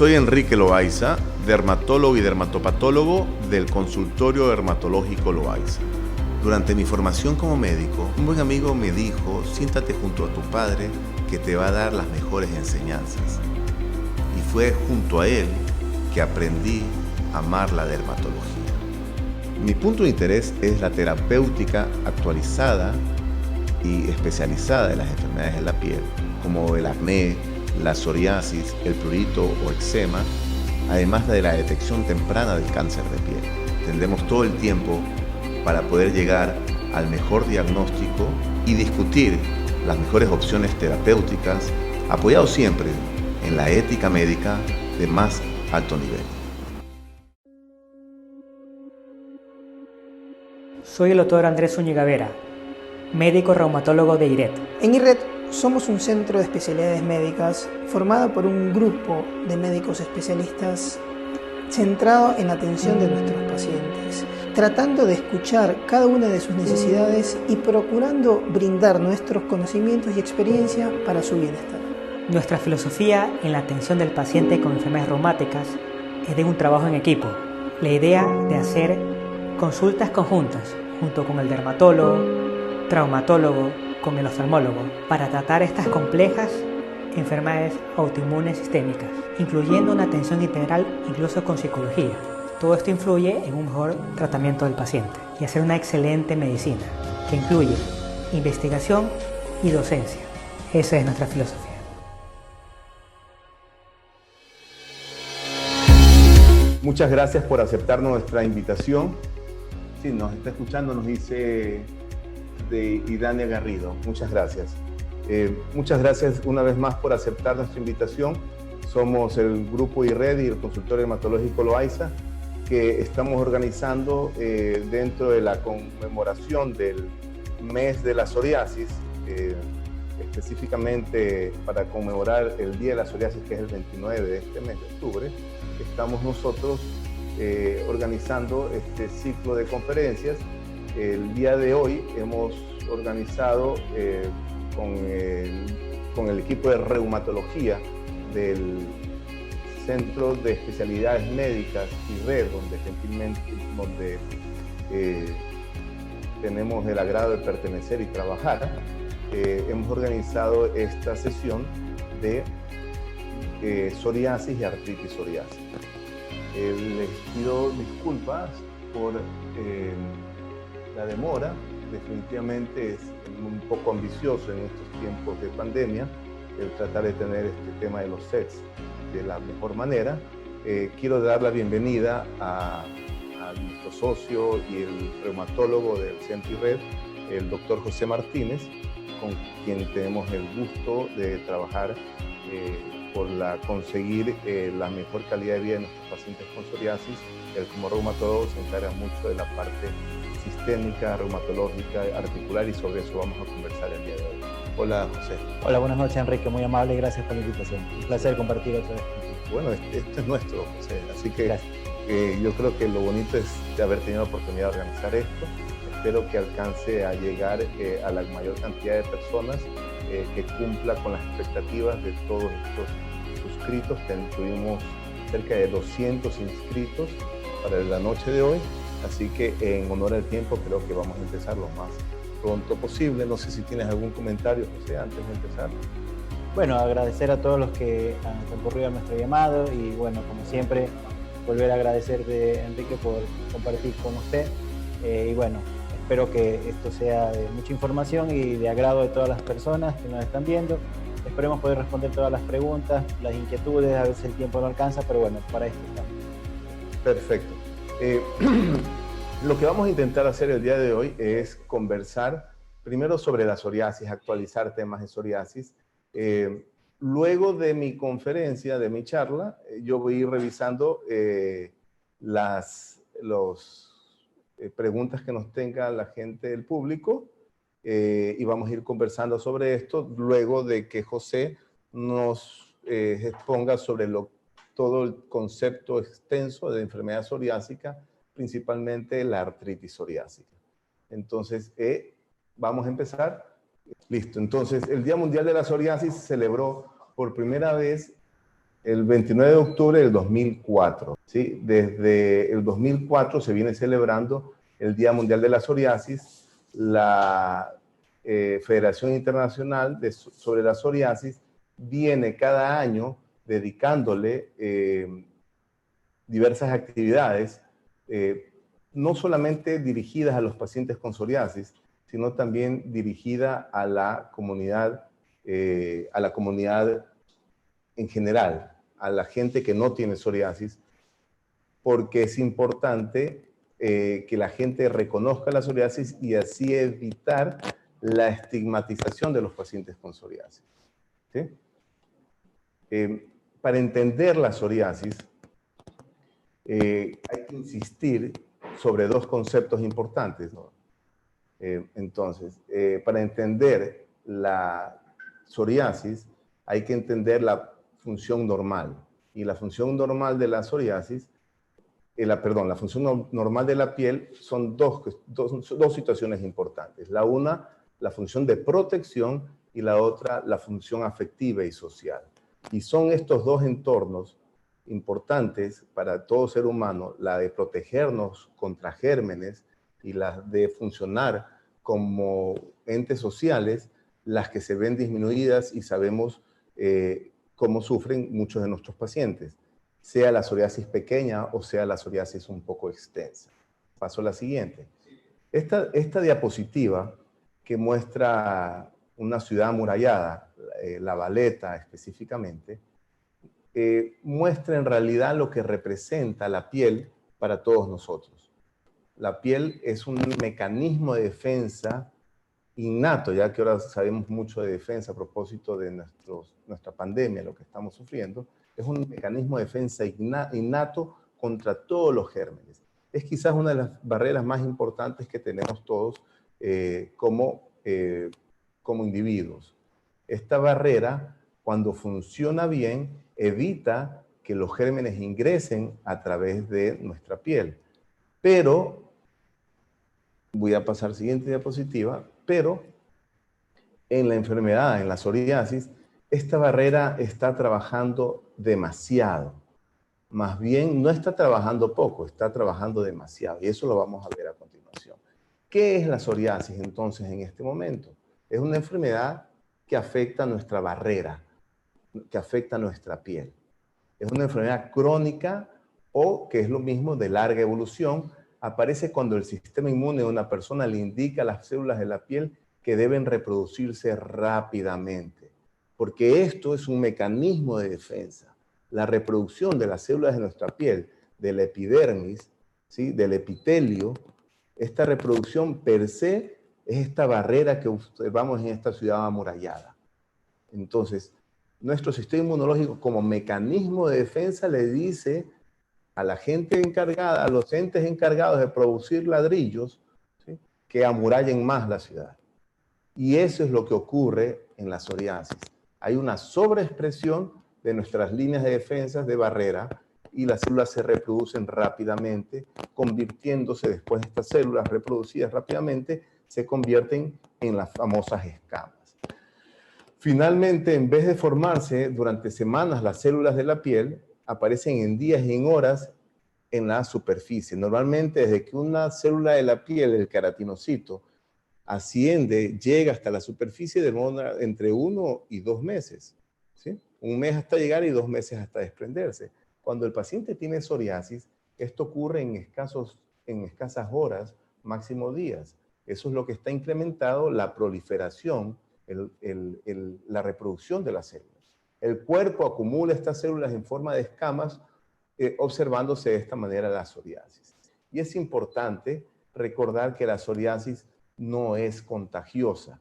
Soy Enrique Loaiza, dermatólogo y dermatopatólogo del consultorio dermatológico Loaiza. Durante mi formación como médico, un buen amigo me dijo, siéntate junto a tu padre que te va a dar las mejores enseñanzas. Y fue junto a él que aprendí a amar la dermatología. Mi punto de interés es la terapéutica actualizada y especializada de las enfermedades de la piel, como el acné, la psoriasis, el prurito o eczema, además de la detección temprana del cáncer de piel. Tendremos todo el tiempo para poder llegar al mejor diagnóstico y discutir las mejores opciones terapéuticas, apoyado siempre en la ética médica de más alto nivel. Soy el doctor Andrés Zúñiga Vera, médico reumatólogo de IRED. En IRED somos un centro de especialidades médicas formado por un grupo de médicos especialistas centrado en la atención de nuestros pacientes, tratando de escuchar cada una de sus necesidades y procurando brindar nuestros conocimientos y experiencia para su bienestar. Nuestra filosofía en la atención del paciente con enfermedades reumáticas es de un trabajo en equipo. La idea de hacer consultas conjuntas junto con el dermatólogo, traumatólogo, con el oftalmólogo, para tratar estas complejas enfermedades autoinmunes sistémicas, incluyendo una atención integral incluso con psicología. Todo esto influye en un mejor tratamiento del paciente y hacer una excelente medicina que incluye investigación y docencia. Esa es nuestra filosofía. Muchas gracias por aceptar nuestra invitación. Sí, nos está escuchando, nos dice de Idania Garrido. Muchas gracias. Muchas gracias una vez más por aceptar nuestra invitación. Somos el grupo IRED y el consultorio dermatológico Loaiza, que estamos organizando dentro de la conmemoración del mes de la psoriasis, específicamente para conmemorar el Día de la Psoriasis, que es el 29 de este mes de octubre. Estamos nosotros organizando este ciclo de conferencias. El día de hoy hemos organizado con el equipo de reumatología del Centro de Especialidades Médicas IRED, donde gentilmente tenemos el agrado de pertenecer y trabajar. Hemos organizado esta sesión de psoriasis y artritis psoriásica. Les pido disculpas por la demora. Definitivamente es un poco ambicioso en estos tiempos de pandemia el tratar de tener este tema de los sets de la mejor manera. Quiero dar la bienvenida a nuestro socio y el reumatólogo del Centro IRED, el doctor José Martínez, con quien tenemos el gusto de trabajar por conseguir la mejor calidad de vida de nuestros pacientes con psoriasis. Él como reumatólogo se encarga mucho de la parte sistémica, reumatológica, articular, y sobre eso vamos a conversar el día de hoy. Hola, José. Hola, buenas noches, Enrique. Muy amable y gracias por la invitación. Un placer compartir otra vez contigo. Bueno, esto es nuestro, José, así que yo creo que lo bonito es de haber tenido la oportunidad de organizar esto. Espero que alcance a llegar a la mayor cantidad de personas, que cumpla con las expectativas de todos estos suscritos. Tuvimos cerca de 200 inscritos para la noche de hoy, así que en honor al tiempo creo que vamos a empezar lo más pronto posible. No sé si tienes algún comentario, José, antes de empezar. Bueno, agradecer a todos los que han concurrido a nuestro llamado y bueno, como siempre, volver a agradecerte, Enrique, por compartir con usted. Y bueno, espero que esto sea de mucha información y de agrado de todas las personas que nos están viendo. Esperemos poder responder todas las preguntas, las inquietudes. A veces el tiempo no alcanza, pero bueno, para esto estamos. Perfecto. Lo que vamos a intentar hacer el día de hoy es conversar primero sobre la psoriasis, actualizar temas de psoriasis. Luego de mi conferencia, de mi charla, yo voy a ir revisando las preguntas que nos tenga la gente del público, y vamos a ir conversando sobre esto luego de que José nos exponga sobre todo el concepto extenso de enfermedad psoriásica, principalmente la artritis psoriásica. Entonces, vamos a empezar. Listo. Entonces, el Día Mundial de la Psoriasis se celebró por primera vez El 29 de octubre del 2004, ¿sí? Desde el 2004 se viene celebrando el Día Mundial de la Psoriasis. La Federación Internacional sobre la Psoriasis viene cada año dedicándole diversas actividades, no solamente dirigidas a los pacientes con psoriasis, sino también dirigida a la comunidad en general, a la gente que no tiene psoriasis, porque es importante que la gente reconozca la psoriasis y así evitar la estigmatización de los pacientes con psoriasis. ¿Sí? Para entender la psoriasis, hay que insistir sobre dos conceptos importantes, ¿no? Entonces, para entender la psoriasis, hay que entender la función normal. Y la función normal de la psoriasis, la función normal de la piel son dos situaciones importantes. La una, la función de protección, y la otra, la función afectiva y social. Y son estos dos entornos importantes para todo ser humano, la de protegernos contra gérmenes y la de funcionar como entes sociales, las que se ven disminuidas y sabemos cómo sufren muchos de nuestros pacientes, sea la psoriasis pequeña o sea la psoriasis un poco extensa. Paso a la siguiente. Esta diapositiva que muestra una ciudad amurallada, La Valeta específicamente, muestra en realidad lo que representa la piel para todos nosotros. La piel es un mecanismo de defensa innato, ya que ahora sabemos mucho de defensa a propósito de nuestra pandemia, lo que estamos sufriendo. Es un mecanismo de defensa innato contra todos los gérmenes. Es quizás una de las barreras más importantes que tenemos todos como individuos. Esta barrera, cuando funciona bien, evita que los gérmenes ingresen a través de nuestra piel. Pero, voy a pasar a la siguiente diapositiva, pero en la enfermedad, en la psoriasis, esta barrera está trabajando demasiado. Más bien, no está trabajando poco, está trabajando demasiado. Y eso lo vamos a ver a continuación. ¿Qué es la psoriasis entonces en este momento? Es una enfermedad que afecta nuestra barrera, que afecta nuestra piel. Es una enfermedad crónica o, que es lo mismo, de larga evolución. Aparece cuando el sistema inmune de una persona le indica a las células de la piel que deben reproducirse rápidamente, porque esto es un mecanismo de defensa. La reproducción de las células de nuestra piel, del epidermis, ¿sí?, del epitelio, esta reproducción per se es esta barrera que observamos en esta ciudad amurallada. Entonces, nuestro sistema inmunológico, como mecanismo de defensa, le dice a la gente encargada, a los entes encargados de producir ladrillos, ¿sí?, que amurallen más la ciudad. Y eso es lo que ocurre en la psoriasis. Hay una sobreexpresión de nuestras líneas de defensa de barrera y las células se reproducen rápidamente, convirtiéndose después estas células reproducidas rápidamente, se convierten en las famosas escamas. Finalmente, en vez de formarse durante semanas las células de la piel, aparecen en días y en horas en la superficie. Normalmente, desde que una célula de la piel, el queratinocito, asciende, llega hasta la superficie, demora entre 1 y 2 meses. ¿Sí? 1 mes hasta llegar y 2 meses hasta desprenderse. Cuando el paciente tiene psoriasis, esto ocurre en escasas horas, máximo días. Eso es lo que está incrementado la proliferación, la reproducción de las células. El cuerpo acumula estas células en forma de escamas, observándose de esta manera la psoriasis. Y es importante recordar que la psoriasis no es contagiosa,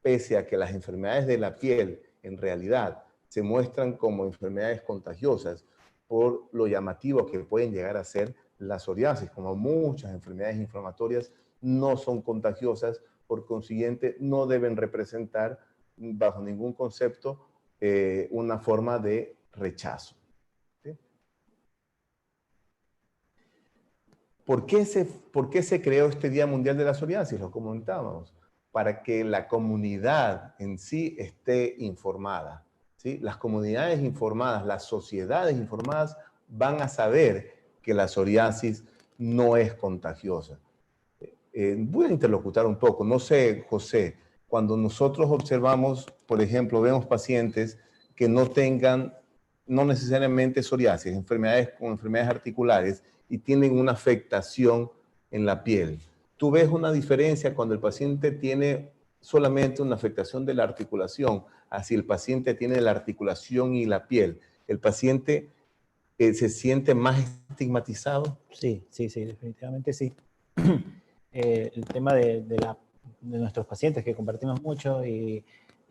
pese a que las enfermedades de la piel en realidad se muestran como enfermedades contagiosas por lo llamativo que pueden llegar a ser la psoriasis. Como muchas enfermedades inflamatorias, no son contagiosas, por consiguiente no deben representar bajo ningún concepto una forma de rechazo. ¿Sí? ¿Por qué se creó este Día Mundial de la Psoriasis? Lo comentábamos, para que la comunidad en sí esté informada, ¿sí? Las comunidades informadas, las sociedades informadas van a saber que la psoriasis no es contagiosa. Voy a interlocutar un poco. No sé, José, cuando nosotros observamos, por ejemplo, vemos pacientes que no tengan, no necesariamente psoriasis, enfermedades con enfermedades articulares y tienen una afectación en la piel. ¿Tú ves una diferencia cuando el paciente tiene solamente una afectación de la articulación, así el paciente tiene la articulación y la piel? ¿El paciente se siente más estigmatizado? Sí, sí, sí, definitivamente sí. El tema de nuestros pacientes que compartimos mucho y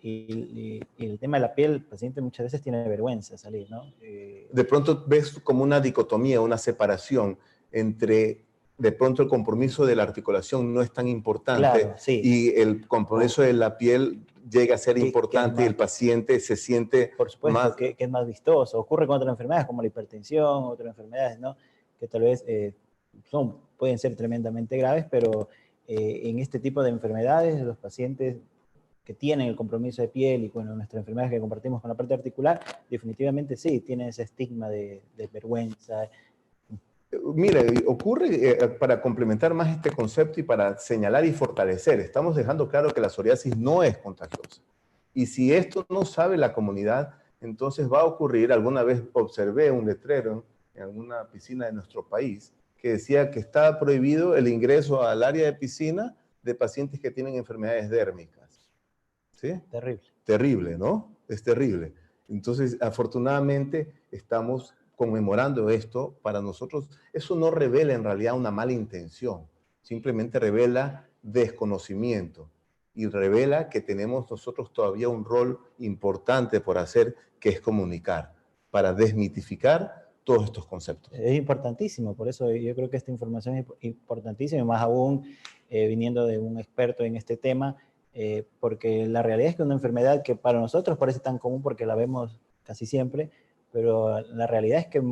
el tema de la piel, el paciente muchas veces tiene vergüenza de salir, ¿no? De pronto ves como una dicotomía, una separación entre, de pronto el compromiso de la articulación no es tan importante, Claro, sí. y el compromiso de la piel llega a ser Que importante y el paciente se siente por supuesto, más... que es más vistoso. Ocurre con otras enfermedades como la hipertensión, otras enfermedades, ¿no? Que tal vez pueden ser tremendamente graves, pero en este tipo de enfermedades, los pacientes que tienen el compromiso de piel y bueno, nuestras enfermedades que compartimos con la parte articular, definitivamente sí, tienen ese estigma de vergüenza. Mira, ocurre, para complementar más este concepto y para señalar y fortalecer, estamos dejando claro que la psoriasis no es contagiosa. Y si esto no sabe la comunidad, entonces va a ocurrir, alguna vez observé un letrero en alguna piscina de nuestro país que decía que estaba prohibido el ingreso al área de piscina de pacientes que tienen enfermedades dérmicas. ¿Sí? Terrible. Terrible, ¿no? Es terrible. Entonces, afortunadamente, estamos conmemorando esto. Para nosotros, eso no revela en realidad una mala intención, simplemente revela desconocimiento y revela que tenemos nosotros todavía un rol importante por hacer, que es comunicar, para desmitificar todos estos conceptos. Es importantísimo, por eso yo creo que esta información es importantísima, y más aún viniendo de un experto en este tema, porque la realidad es que una enfermedad que para nosotros parece tan común porque la vemos casi siempre, pero la realidad es que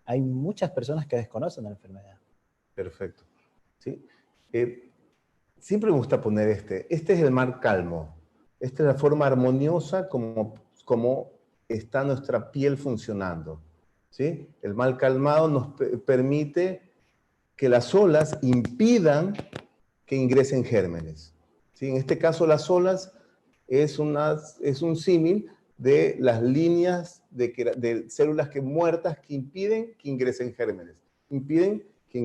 hay muchas personas que desconocen la enfermedad. Perfecto. ¿Sí? Siempre me gusta poner este es el mar calmo. Esta es la forma armoniosa como está nuestra piel funcionando. ¿Sí? El mar calmado nos permite que las olas impidan que ingresen gérmenes. ¿Sí? En este caso, las olas es un símil de las líneas de células muertas que impiden que ingresen gérmenes, impiden que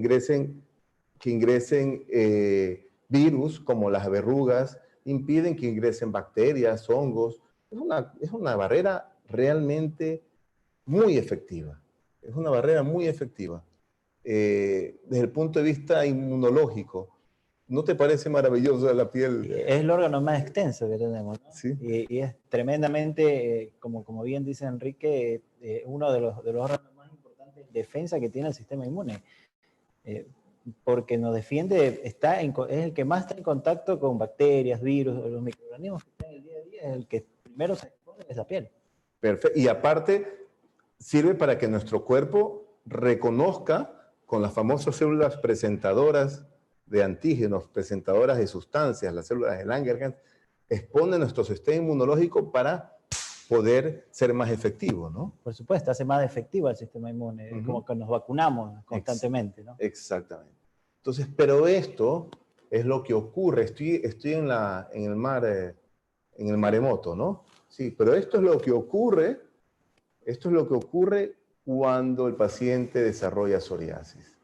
ingresen virus como las verrugas, impiden que ingresen bacterias, hongos. Es una barrera realmente muy efectiva. Es una barrera muy efectiva. Desde el punto de vista inmunológico, ¿no te parece maravilloso la piel? Es el órgano más extenso que tenemos, ¿no? Sí. Y es tremendamente, como bien dice Enrique, uno de los órganos más importantes de defensa que tiene el sistema inmune. Porque nos defiende, es el que más está en contacto con bacterias, virus, los microorganismos que están en el día a día, es el que primero se expone, es la piel. Perfecto. Y aparte, sirve para que nuestro cuerpo reconozca con las famosas células presentadoras de antígenos, presentadoras de sustancias, las células de Langerhans, expone nuestro sistema inmunológico para poder ser más efectivo, ¿no? Por supuesto, hace más efectivo el sistema inmune, como que nos vacunamos constantemente, ¿no? Exactamente. Entonces, pero esto es lo que ocurre. Estoy en el maremoto, ¿no? Sí, pero esto es lo que ocurre cuando el paciente desarrolla psoriasis.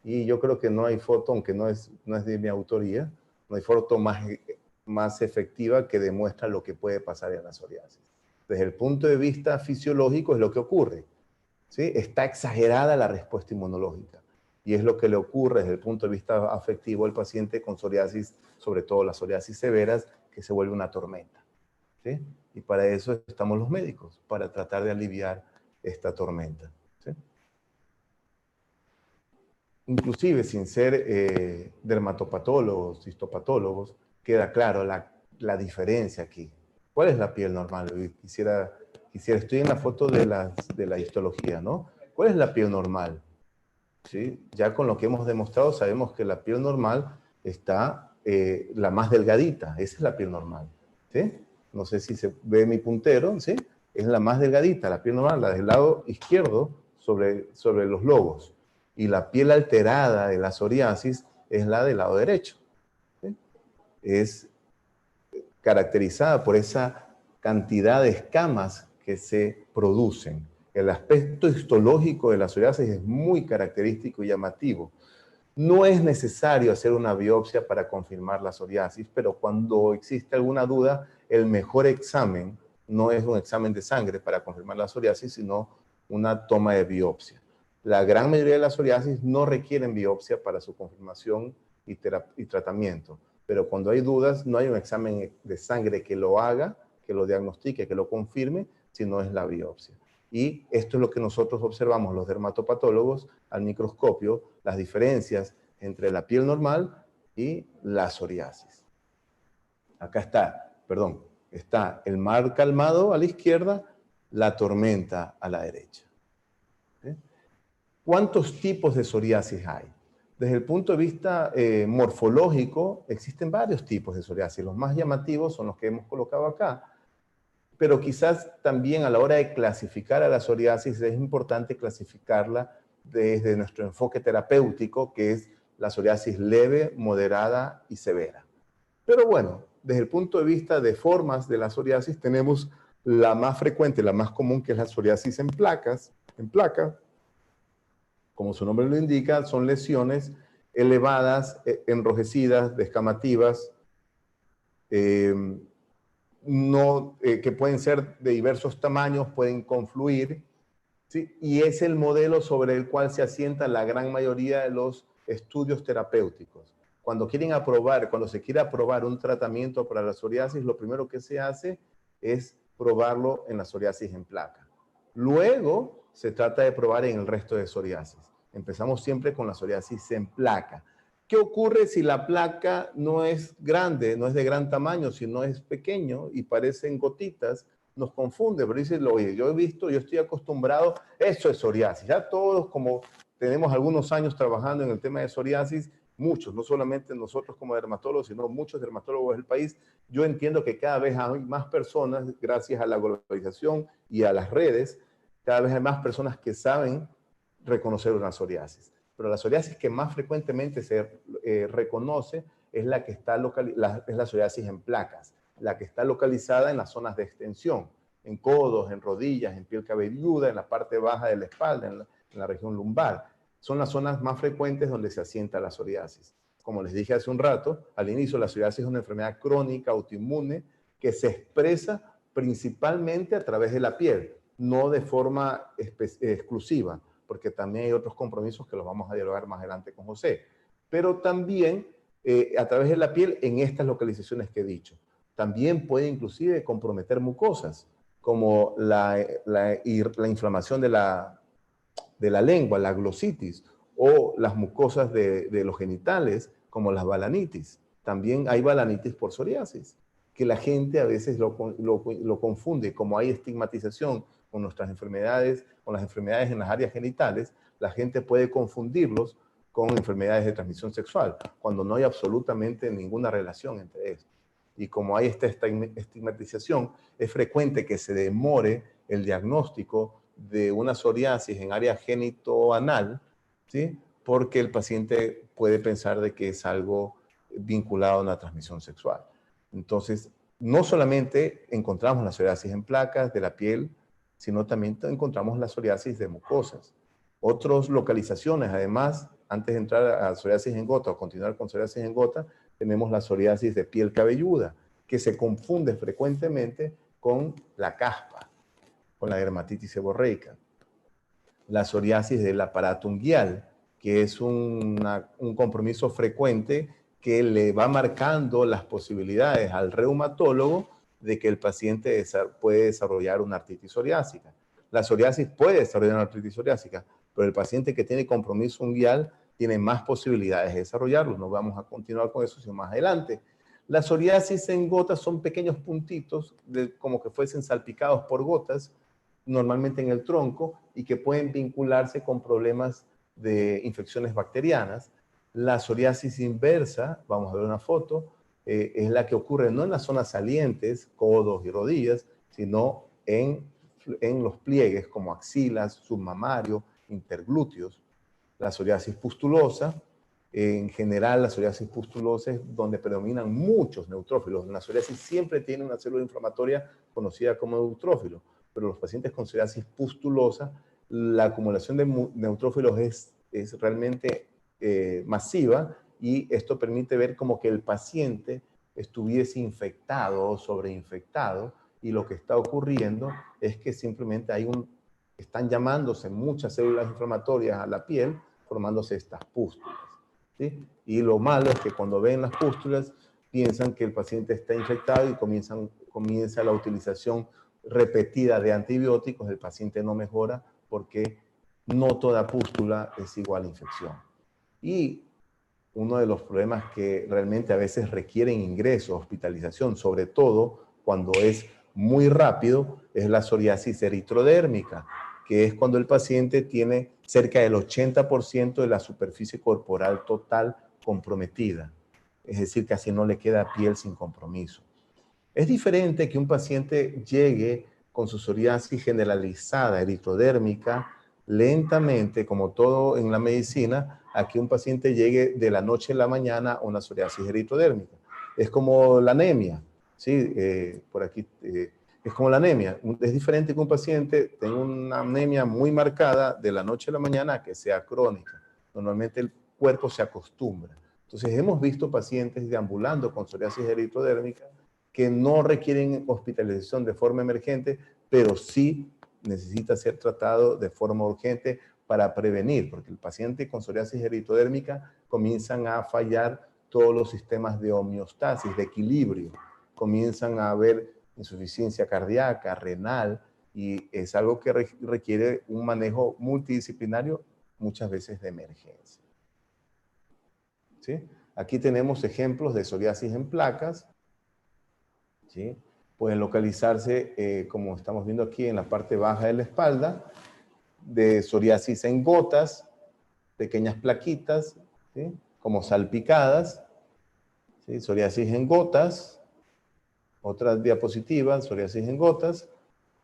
Y yo creo que no hay foto, aunque no es de mi autoría, no hay foto más efectiva que demuestra lo que puede pasar en la psoriasis. Desde el punto de vista fisiológico es lo que ocurre, ¿sí? Está exagerada la respuesta inmunológica. Y es lo que le ocurre desde el punto de vista afectivo al paciente con psoriasis, sobre todo las psoriasis severas, que se vuelve una tormenta, ¿sí? Y para eso estamos los médicos, para tratar de aliviar esta tormenta, ¿sí? Inclusive sin ser dermatopatólogos, histopatólogos, queda claro la diferencia aquí. ¿Cuál es la piel normal? Estoy en la foto de la histología, ¿no? ¿Cuál es la piel normal? ¿Sí? Ya con lo que hemos demostrado sabemos que la piel normal está la más delgadita, esa es la piel normal, ¿sí? No sé si se ve mi puntero, ¿sí? es la más delgadita, la piel normal, la del lado izquierdo sobre los lobos. Y la piel alterada de la psoriasis es la del lado derecho. ¿Sí? Es caracterizada por esa cantidad de escamas que se producen. El aspecto histológico de la psoriasis es muy característico y llamativo. No es necesario hacer una biopsia para confirmar la psoriasis, pero cuando existe alguna duda, el mejor examen no es un examen de sangre para confirmar la psoriasis, sino una toma de biopsia. La gran mayoría de las psoriasis no requieren biopsia para su confirmación y tratamiento, pero cuando hay dudas, no hay un examen de sangre que lo haga, que lo diagnostique, que lo confirme, sino es la biopsia. Y esto es lo que nosotros observamos los dermatopatólogos al microscopio, las diferencias entre la piel normal y la psoriasis. Acá está el mar calmado a la izquierda, la tormenta a la derecha. ¿Sí? ¿Cuántos tipos de psoriasis hay? Desde el punto de vista morfológico, existen varios tipos de psoriasis. Los más llamativos son los que hemos colocado acá. Pero quizás también a la hora de clasificar a la psoriasis es importante clasificarla desde nuestro enfoque terapéutico, que es la psoriasis leve, moderada y severa. Pero bueno, desde el punto de vista de formas de la psoriasis, tenemos la más frecuente, la más común, que es la psoriasis en placa. Como su nombre lo indica, son lesiones elevadas, enrojecidas, descamativas, que pueden ser de diversos tamaños, pueden confluir, ¿sí? Y es el modelo sobre el cual se asienta la gran mayoría de los estudios terapéuticos. Cuando se quiere aprobar un tratamiento para la psoriasis, lo primero que se hace es probarlo en la psoriasis en placa. Luego se trata de probar en el resto de psoriasis. Empezamos siempre con la psoriasis en placa. ¿Qué ocurre si la placa no es grande, no es de gran tamaño, sino es pequeño y parecen gotitas? Nos confunde, pero dice, oye, yo estoy acostumbrado, eso es psoriasis. Ya todos, como tenemos algunos años trabajando en el tema de psoriasis, muchos, no solamente nosotros como dermatólogos, sino muchos dermatólogos del país, yo entiendo que cada vez hay más personas, gracias a la globalización y a las redes, cada vez hay más personas que saben reconocer una psoriasis. Pero la psoriasis que más frecuentemente se reconoce es la psoriasis en placas, la que está localizada en las zonas de extensión, en codos, en rodillas, en piel cabelluda, en la parte baja de la espalda, en la región lumbar. Son las zonas más frecuentes donde se asienta la psoriasis. Como les dije hace un rato, al inicio la psoriasis es una enfermedad crónica, autoinmune, que se expresa principalmente a través de la piel, no de forma exclusiva, porque también hay otros compromisos que los vamos a dialogar más adelante con José. Pero también a través de la piel en estas localizaciones que he dicho. También puede inclusive comprometer mucosas, como la inflamación de la lengua, la glositis, o las mucosas de los genitales, como las balanitis. También hay balanitis por psoriasis, que la gente a veces lo confunde, como hay estigmatización con nuestras enfermedades, con las enfermedades en las áreas genitales, la gente puede confundirlos con enfermedades de transmisión sexual, cuando no hay absolutamente ninguna relación entre esto. Y como hay esta estigmatización, es frecuente que se demore el diagnóstico de una psoriasis en área genitoanal, ¿sí? Porque el paciente puede pensar de que es algo vinculado a una transmisión sexual. Entonces, no solamente encontramos la psoriasis en placas de la piel, sino también encontramos la psoriasis de mucosas. Otras localizaciones, además, antes de entrar a psoriasis en gota o continuar con psoriasis en gota, tenemos la psoriasis de piel cabelluda, que se confunde frecuentemente con la caspa, con la dermatitis seborreica. La psoriasis del aparato unguial, que es un compromiso frecuente que le va marcando las posibilidades al reumatólogo de que el paciente puede desarrollar una artritis psoriásica. La psoriasis puede desarrollar una artritis psoriásica, pero el paciente que tiene compromiso unguial tiene más posibilidades de desarrollarlo. No vamos a continuar con eso, sino más adelante. La psoriasis en gotas son pequeños puntitos, como que fuesen salpicados por gotas, normalmente en el tronco, y que pueden vincularse con problemas de infecciones bacterianas. La psoriasis inversa, vamos a ver una foto, es la que ocurre no en las zonas salientes, codos y rodillas, sino en en los pliegues como axilas, submamario, interglúteos. La psoriasis pustulosa, en general la psoriasis pustulosa es donde predominan muchos neutrófilos. La psoriasis siempre tiene una célula inflamatoria conocida como neutrófilo, pero los pacientes con psoriasis pustulosa, la acumulación de neutrófilos es realmente masiva, y esto permite ver como que el paciente estuviese infectado o sobreinfectado, y lo que está ocurriendo es que simplemente están llamándose muchas células inflamatorias a la piel, formándose estas pústulas, ¿sí? Y lo malo es que cuando ven las pústulas piensan que el paciente está infectado y comienza la utilización repetida de antibióticos. El paciente no mejora porque no toda pústula es igual a infección. Y uno de los problemas que realmente a veces requieren ingreso, hospitalización, sobre todo cuando es muy rápido, es la psoriasis eritrodérmica, que es cuando el paciente tiene cerca del 80% de la superficie corporal total comprometida. Es decir, casi no le queda piel sin compromiso. Es diferente que un paciente llegue con su psoriasis generalizada eritrodérmica lentamente, como todo en la medicina, a que un paciente llegue de la noche a la mañana a una psoriasis eritrodérmica. Es como la anemia, ¿sí? Por aquí es como la anemia. Es diferente que un paciente tenga una anemia muy marcada de la noche a la mañana a que sea crónica. Normalmente el cuerpo se acostumbra. Entonces hemos visto pacientes deambulando con psoriasis eritrodérmica que no requieren hospitalización de forma emergente, pero sí necesita ser tratado de forma urgente para prevenir, porque el paciente con psoriasis eritrodérmica comienzan a fallar todos los sistemas de homeostasis, de equilibrio, comienzan a haber insuficiencia cardíaca, renal, y es algo que requiere un manejo multidisciplinario, muchas veces de emergencia. ¿Sí? Aquí tenemos ejemplos de psoriasis en placas, ¿sí? Pueden localizarse, como estamos viendo aquí, en la parte baja de la espalda, de psoriasis en gotas, pequeñas plaquitas, ¿sí? Como salpicadas, ¿sí? Psoriasis en gotas, otra diapositiva, psoriasis en gotas.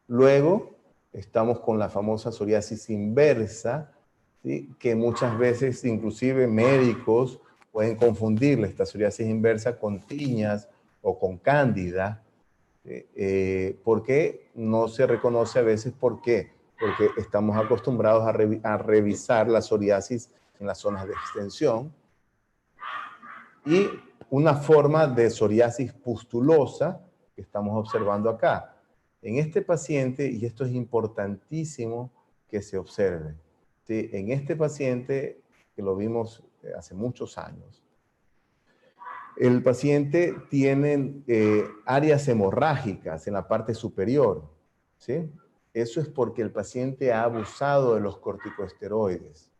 Luego estamos con la famosa psoriasis inversa, ¿sí? Que muchas veces inclusive médicos pueden confundirle esta psoriasis inversa con tiñas o con cándida, porque no se reconoce a veces por qué. Porque estamos acostumbrados a revisar la psoriasis en las zonas de extensión. Y una forma de psoriasis pustulosa que estamos observando acá. En este paciente, y esto es importantísimo que se observe, ¿sí? En este paciente, que lo vimos hace muchos años, el paciente tiene áreas hemorrágicas en la parte superior, ¿sí? Eso es porque el paciente ha abusado de los corticosteroides,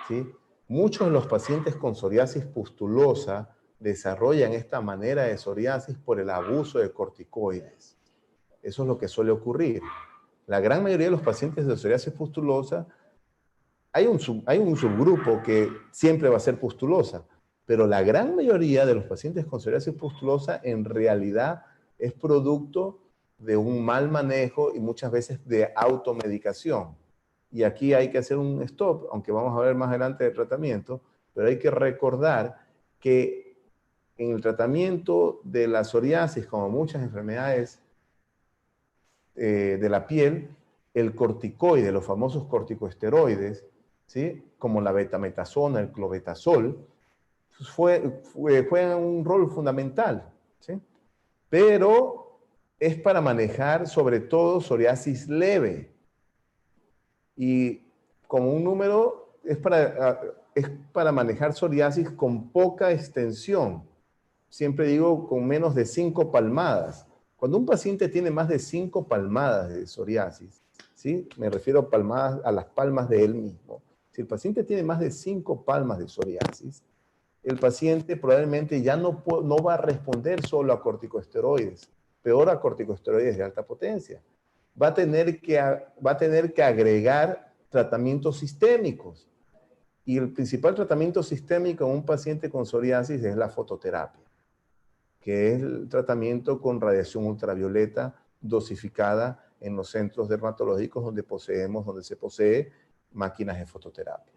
¿sí? Muchos de los pacientes con psoriasis pustulosa desarrollan esta manera de psoriasis por el abuso de corticoides. Eso es lo que suele ocurrir. La gran mayoría de los pacientes de psoriasis pustulosa, hay un subgrupo que siempre va a ser pustulosa, pero la gran mayoría de los pacientes con psoriasis pustulosa en realidad es producto de un mal manejo y muchas veces de automedicación. Y aquí hay que hacer un stop, aunque vamos a ver más adelante el tratamiento, pero hay que recordar que en el tratamiento de la psoriasis, como muchas enfermedades de la piel, el corticoide, los famosos corticosteroides, ¿sí? Como la betametasona, el clobetasol, juegan un rol fundamental, ¿sí? Pero es para manejar sobre todo psoriasis leve. Y como un número, es para manejar psoriasis con poca extensión. Siempre digo con menos de 5 palmadas. Cuando un paciente tiene más de 5 palmadas de psoriasis, ¿sí? Me refiero a palmadas, a las palmas de él mismo. Si el paciente tiene más de 5 palmas de psoriasis, el paciente probablemente ya no va a responder solo a corticosteroides, peor a corticosteroides de alta potencia. Va a tener que agregar tratamientos sistémicos. Y el principal tratamiento sistémico en un paciente con psoriasis es la fototerapia, que es el tratamiento con radiación ultravioleta dosificada en los centros dermatológicos donde se posee máquinas de fototerapia.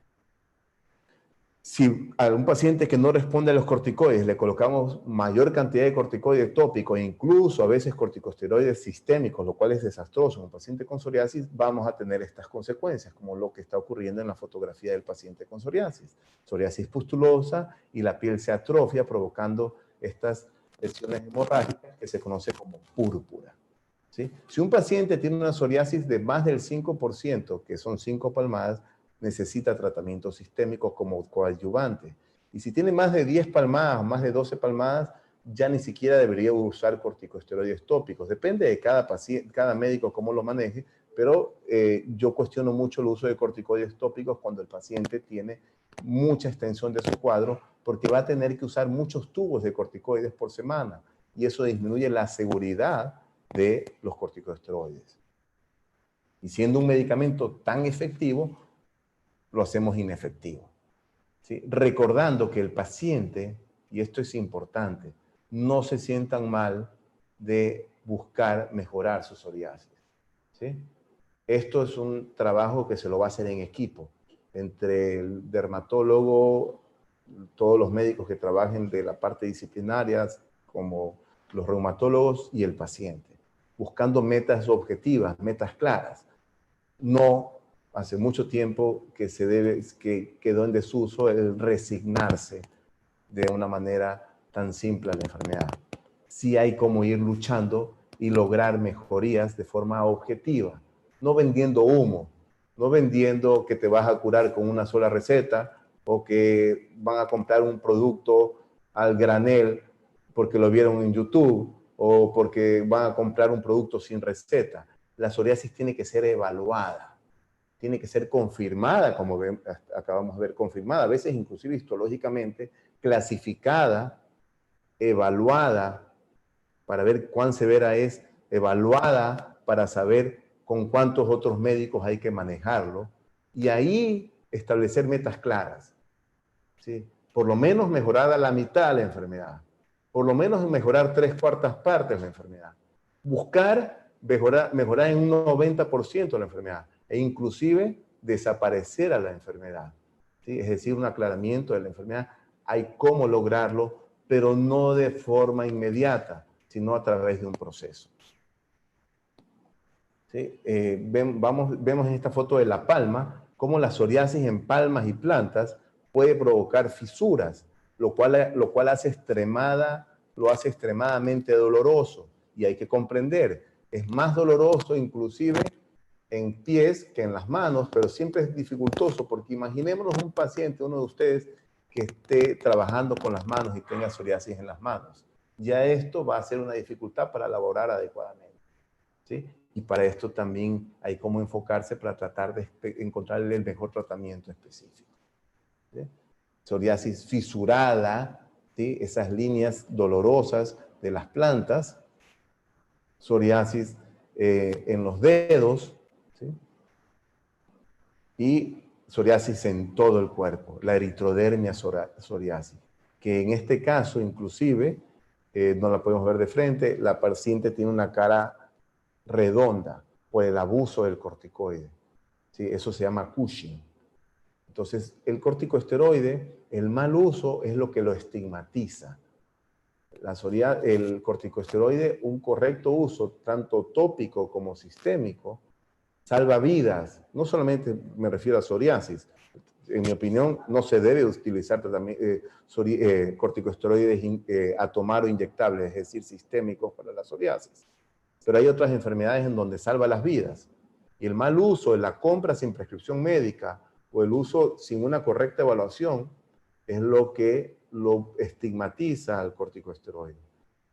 Si a un paciente que no responde a los corticoides le colocamos mayor cantidad de corticoides tópicos, e incluso a veces corticosteroides sistémicos, lo cual es desastroso en un paciente con psoriasis, vamos a tener estas consecuencias, como lo que está ocurriendo en la fotografía del paciente con psoriasis. Psoriasis pustulosa y la piel se atrofia, provocando estas lesiones hemorrágicas que se conoce como púrpura. ¿Sí? Si un paciente tiene una psoriasis de más del 5%, que son 5 palmadas, necesita tratamiento sistémico como coadyuvante. Y si tiene más de 10 palmadas, más de 12 palmadas, ya ni siquiera debería usar corticosteroides tópicos. Depende de cada paciente, cada médico cómo lo maneje, pero yo cuestiono mucho el uso de corticoides tópicos cuando el paciente tiene mucha extensión de su cuadro, porque va a tener que usar muchos tubos de corticoides por semana, y eso disminuye la seguridad de los corticosteroides. Y siendo un medicamento tan efectivo, lo hacemos inefectivo. ¿Sí? Recordando que el paciente, y esto es importante, no se sientan mal de buscar mejorar su psoriasis. ¿Sí? Esto es un trabajo que se lo va a hacer en equipo, entre el dermatólogo, todos los médicos que trabajen de la parte disciplinaria, como los reumatólogos y el paciente, buscando metas objetivas, metas claras. No hace mucho tiempo que quedó en desuso el resignarse de una manera tan simple a la enfermedad. Sí hay como ir luchando y lograr mejorías de forma objetiva, no vendiendo humo, no vendiendo que te vas a curar con una sola receta o que van a comprar un producto al granel porque lo vieron en YouTube o porque van a comprar un producto sin receta. La psoriasis tiene que ser evaluada. Tiene que ser confirmada, como acabamos de ver, confirmada, a veces inclusive histológicamente, clasificada, evaluada, para ver cuán severa es, evaluada para saber con cuántos otros médicos hay que manejarlo, y ahí establecer metas claras. ¿Sí? Por lo menos mejorar a la mitad de la enfermedad, por lo menos mejorar 3/4 partes de la enfermedad, buscar mejorar en un 90% la enfermedad, e inclusive desaparecer a la enfermedad. ¿Sí? Es decir, un aclaramiento de la enfermedad. Hay cómo lograrlo, pero no de forma inmediata, sino a través de un proceso. ¿Sí? Vemos en esta foto de la palma cómo la psoriasis en palmas y plantas puede provocar fisuras, lo cual lo hace extremadamente doloroso, y hay que comprender, es más doloroso inclusive en pies que en las manos, pero siempre es dificultoso, porque imaginémonos un paciente, uno de ustedes, que esté trabajando con las manos y tenga psoriasis en las manos. Ya esto va a ser una dificultad para laborar adecuadamente. ¿Sí? Y para esto también hay cómo enfocarse para tratar de encontrarle el mejor tratamiento específico. ¿Sí? Psoriasis fisurada, ¿sí? Esas líneas dolorosas de las plantas, psoriasis en los dedos, ¿sí? Y psoriasis en todo el cuerpo, la eritrodermia psoriasis, que en este caso inclusive no la podemos ver de frente, la paciente tiene una cara redonda por el abuso del corticoide. ¿Sí? Eso se llama Cushing. Entonces, el corticosteroide, el mal uso es lo que lo estigmatiza. El corticosteroide, un correcto uso, tanto tópico como sistémico, salva vidas. No solamente me refiero a psoriasis. En mi opinión, no se debe utilizar corticosteroides a tomar o inyectables, es decir, sistémicos para la psoriasis. Pero hay otras enfermedades en donde salva las vidas. Y el mal uso, la compra sin prescripción médica o el uso sin una correcta evaluación es lo que lo estigmatiza al corticosteroide.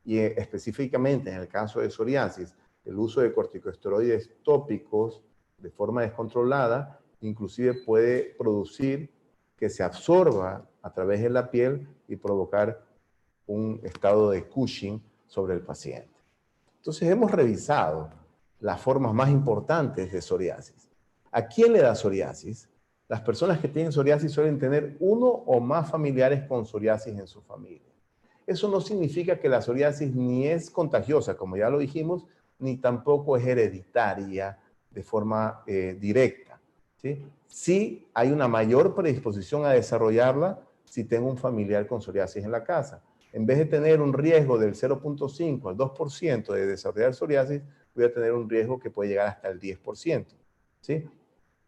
Y específicamente en el caso de psoriasis, el uso de corticosteroides tópicos de forma descontrolada inclusive puede producir que se absorba a través de la piel y provocar un estado de Cushing sobre el paciente. Entonces hemos revisado las formas más importantes de psoriasis. ¿A quién le da psoriasis? Las personas que tienen psoriasis suelen tener uno o más familiares con psoriasis en su familia. Eso no significa que la psoriasis ni es contagiosa, como ya lo dijimos, ni tampoco es hereditaria de forma directa, ¿sí? Sí hay una mayor predisposición a desarrollarla si tengo un familiar con psoriasis en la casa. En vez de tener un riesgo del 0.5 al 2% de desarrollar psoriasis, voy a tener un riesgo que puede llegar hasta el 10%, ¿sí?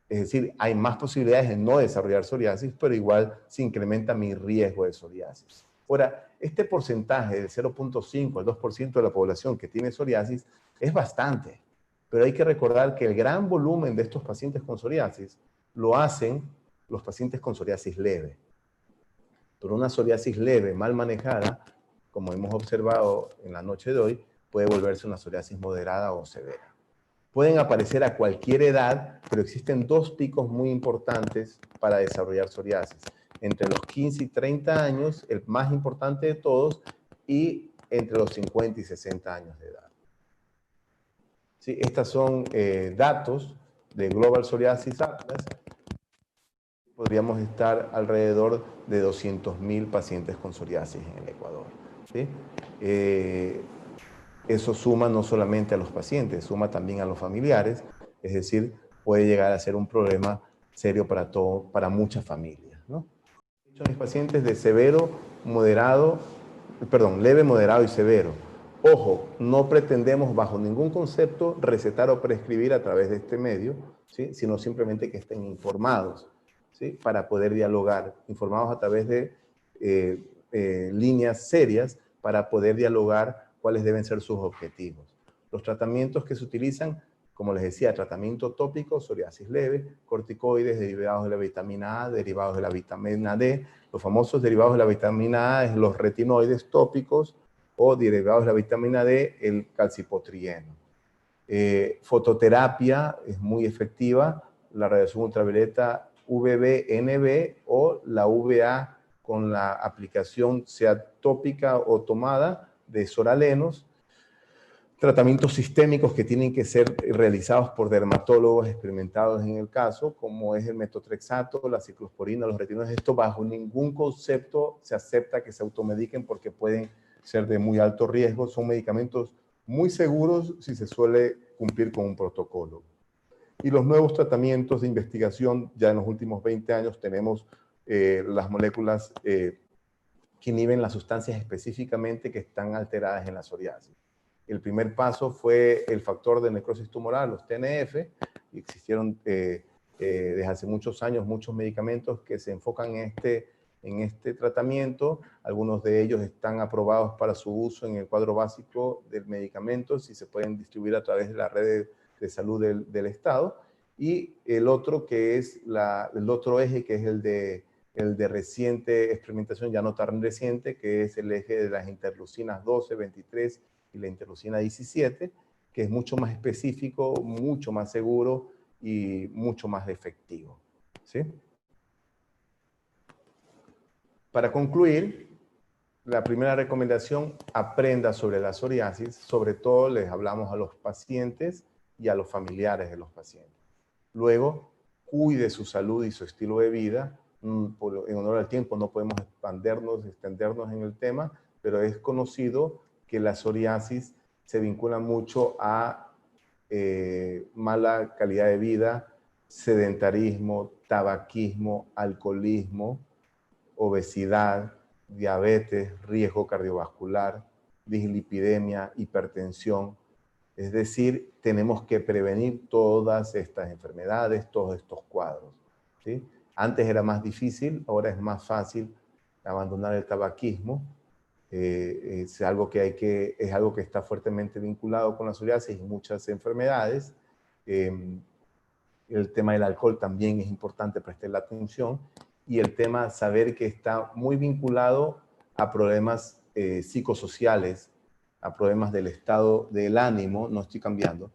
Es decir, hay más posibilidades de no desarrollar psoriasis, pero igual se incrementa mi riesgo de psoriasis. Ahora, este porcentaje del 0.5 al 2% de la población que tiene psoriasis es bastante, pero hay que recordar que el gran volumen de estos pacientes con psoriasis lo hacen los pacientes con psoriasis leve. Pero una psoriasis leve, mal manejada, como hemos observado en la noche de hoy, puede volverse una psoriasis moderada o severa. Pueden aparecer a cualquier edad, pero existen dos picos muy importantes para desarrollar psoriasis. Entre los 15 y 30 años, el más importante de todos, y entre los 50 y 60 años de edad. Sí, estos son datos de Global Psoriasis Atlas. Podríamos estar alrededor de 200.000 pacientes con psoriasis en el Ecuador, ¿sí? Eso suma no solamente a los pacientes, suma también a los familiares, es decir, puede llegar a ser un problema serio para muchas familias, ¿no? Mis pacientes de leve, moderado y severo. Ojo, no pretendemos bajo ningún concepto recetar o prescribir a través de este medio, ¿sí? Sino simplemente que estén informados, ¿sí? Para poder dialogar, informados a través de líneas serias para poder dialogar cuáles deben ser sus objetivos. Los tratamientos que se utilizan, como les decía, tratamiento tópico, psoriasis leve, corticoides, derivados de la vitamina A, derivados de la vitamina D. Los famosos derivados de la vitamina A es los retinoides tópicos o derivados de la vitamina D, el calcipotrieno. Fototerapia es muy efectiva, la radiación ultravioleta UVB-NB o la UVA con la aplicación sea tópica o tomada de soralenos, tratamientos sistémicos que tienen que ser realizados por dermatólogos experimentados en el caso, como es el metotrexato, la ciclosporina, los retinoides. Esto bajo ningún concepto se acepta que se automediquen porque pueden ser de muy alto riesgo. Son medicamentos muy seguros si se suele cumplir con un protocolo. Y los nuevos tratamientos de investigación, ya en los últimos 20 años tenemos las moléculas que inhiben las sustancias específicamente que están alteradas en la psoriasis. El primer paso fue el factor de necrosis tumoral, los TNF, y existieron desde hace muchos años muchos medicamentos que se enfocan en este tratamiento. Algunos de ellos están aprobados para su uso en el cuadro básico del medicamento, si se pueden distribuir a través de la red de salud del Estado. Y el otro que es el otro eje, que es el de reciente experimentación, ya no tan reciente, que es el eje de las interleucinas 12, 23 y la interleucina 17, que es mucho más específico, mucho más seguro y mucho más efectivo, ¿sí? Para concluir, la primera recomendación, aprenda sobre la psoriasis. Sobre todo les hablamos a los pacientes y a los familiares de los pacientes. Luego, cuide su salud y su estilo de vida. En honor al tiempo no podemos extendernos en el tema, pero es conocido que la psoriasis se vincula mucho a mala calidad de vida, sedentarismo, tabaquismo, alcoholismo, obesidad, diabetes, riesgo cardiovascular, dislipidemia, hipertensión. Es decir, tenemos que prevenir todas estas enfermedades, todos estos cuadros, ¿sí? Antes era más difícil, ahora es más fácil abandonar el tabaquismo. Es algo que está fuertemente vinculado con la psoriasis y muchas enfermedades. El tema del alcohol también es importante prestarle atención. Y el tema saber que está muy vinculado a problemas psicosociales, a problemas del estado del ánimo. No estoy cambiando,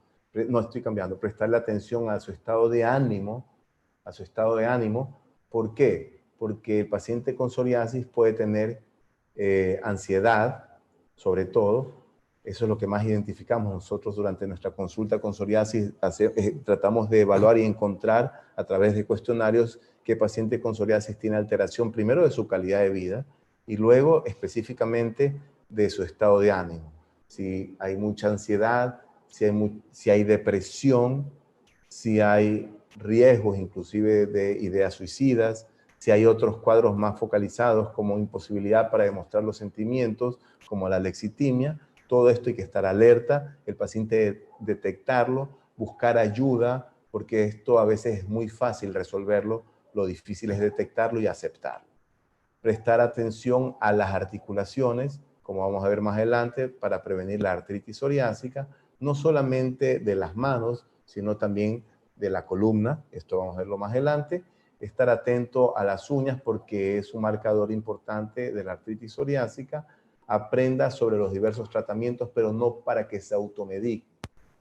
prestarle atención a su estado de ánimo, ¿Por qué? Porque el paciente con psoriasis puede tener ansiedad, sobre todo. Eso es lo que más identificamos nosotros durante nuestra consulta con psoriasis. Tratamos de evaluar y encontrar a través de cuestionarios qué paciente con psoriasis tiene alteración, primero de su calidad de vida y luego específicamente de su estado de ánimo. Si hay mucha ansiedad, si hay depresión, si hay riesgos inclusive de ideas suicidas, si hay otros cuadros más focalizados como imposibilidad para demostrar los sentimientos, como la lexitimia. Todo esto hay que estar alerta, el paciente detectarlo, buscar ayuda, porque esto a veces es muy fácil resolverlo, lo difícil es detectarlo y aceptarlo. Prestar atención a las articulaciones, como vamos a ver más adelante, para prevenir la artritis psoriásica, no solamente de las manos, sino también de la columna, esto vamos a verlo más adelante. Estar atento a las uñas porque es un marcador importante de la artritis psoriásica. Aprenda sobre los diversos tratamientos, pero no para que se automedique.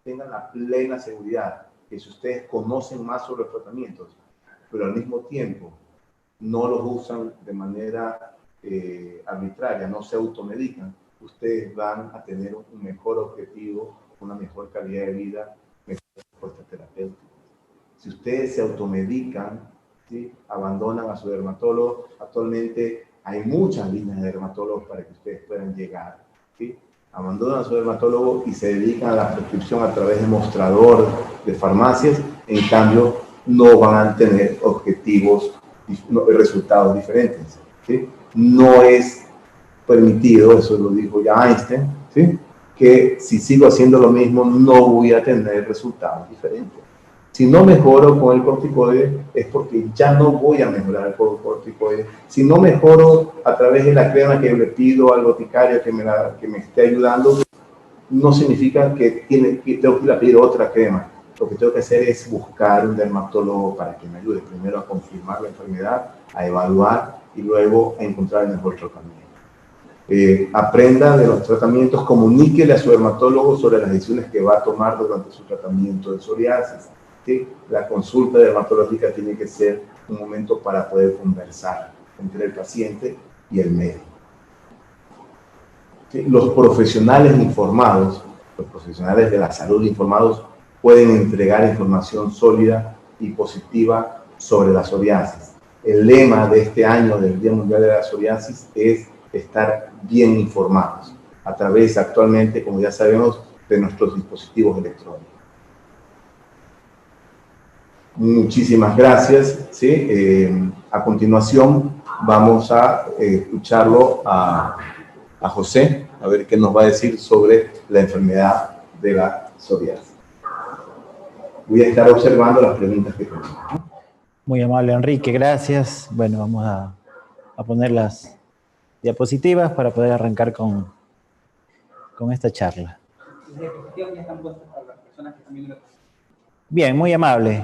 Tengan la plena seguridad que si ustedes conocen más sobre los tratamientos, pero al mismo tiempo no los usan de manera arbitraria, no se automedican, ustedes van a tener un mejor objetivo, una mejor calidad de vida, mejor respuesta terapéutica. Si ustedes se automedican, ¿sí?, abandonan a su dermatólogo, actualmente hay muchas líneas de dermatólogos para que ustedes puedan llegar, ¿sí? Abandonan a su dermatólogo y se dedican a la prescripción a través de mostrador de farmacias, en cambio no van a tener resultados diferentes, ¿sí? No es permitido, eso lo dijo ya Einstein, ¿sí?, que si sigo haciendo lo mismo no voy a tener resultados diferentes. Si no mejoro con el corticoide es porque ya no voy a mejorar con el corticoide. Si no mejoro a través de la crema que le pido al boticario que me esté ayudando, no significa que tengo que ir a pedir otra crema. Lo que tengo que hacer es buscar un dermatólogo para que me ayude primero a confirmar la enfermedad, a evaluar y luego a encontrar el mejor tratamiento. Aprenda de los tratamientos, comuníquele a su dermatólogo sobre las decisiones que va a tomar durante su tratamiento de psoriasis. ¿Sí? La consulta dermatológica tiene que ser un momento para poder conversar entre el paciente y el médico. ¿Sí? Los profesionales informados, los profesionales de la salud informados, pueden entregar información sólida y positiva sobre la psoriasis. El lema de este año del Día Mundial de la Psoriasis es estar bien informados a través actualmente, como ya sabemos, de nuestros dispositivos electrónicos. Muchísimas gracias. ¿Sí? A continuación vamos a escucharlo a José, a ver qué nos va a decir sobre la enfermedad de la psoriasis. Voy a estar observando las preguntas que tenemos. Muy amable, Enrique, gracias. Bueno, vamos a poner las diapositivas para poder arrancar con esta charla. Las diapositivas ya están puestas para las personas que también lo... Bien, muy amable.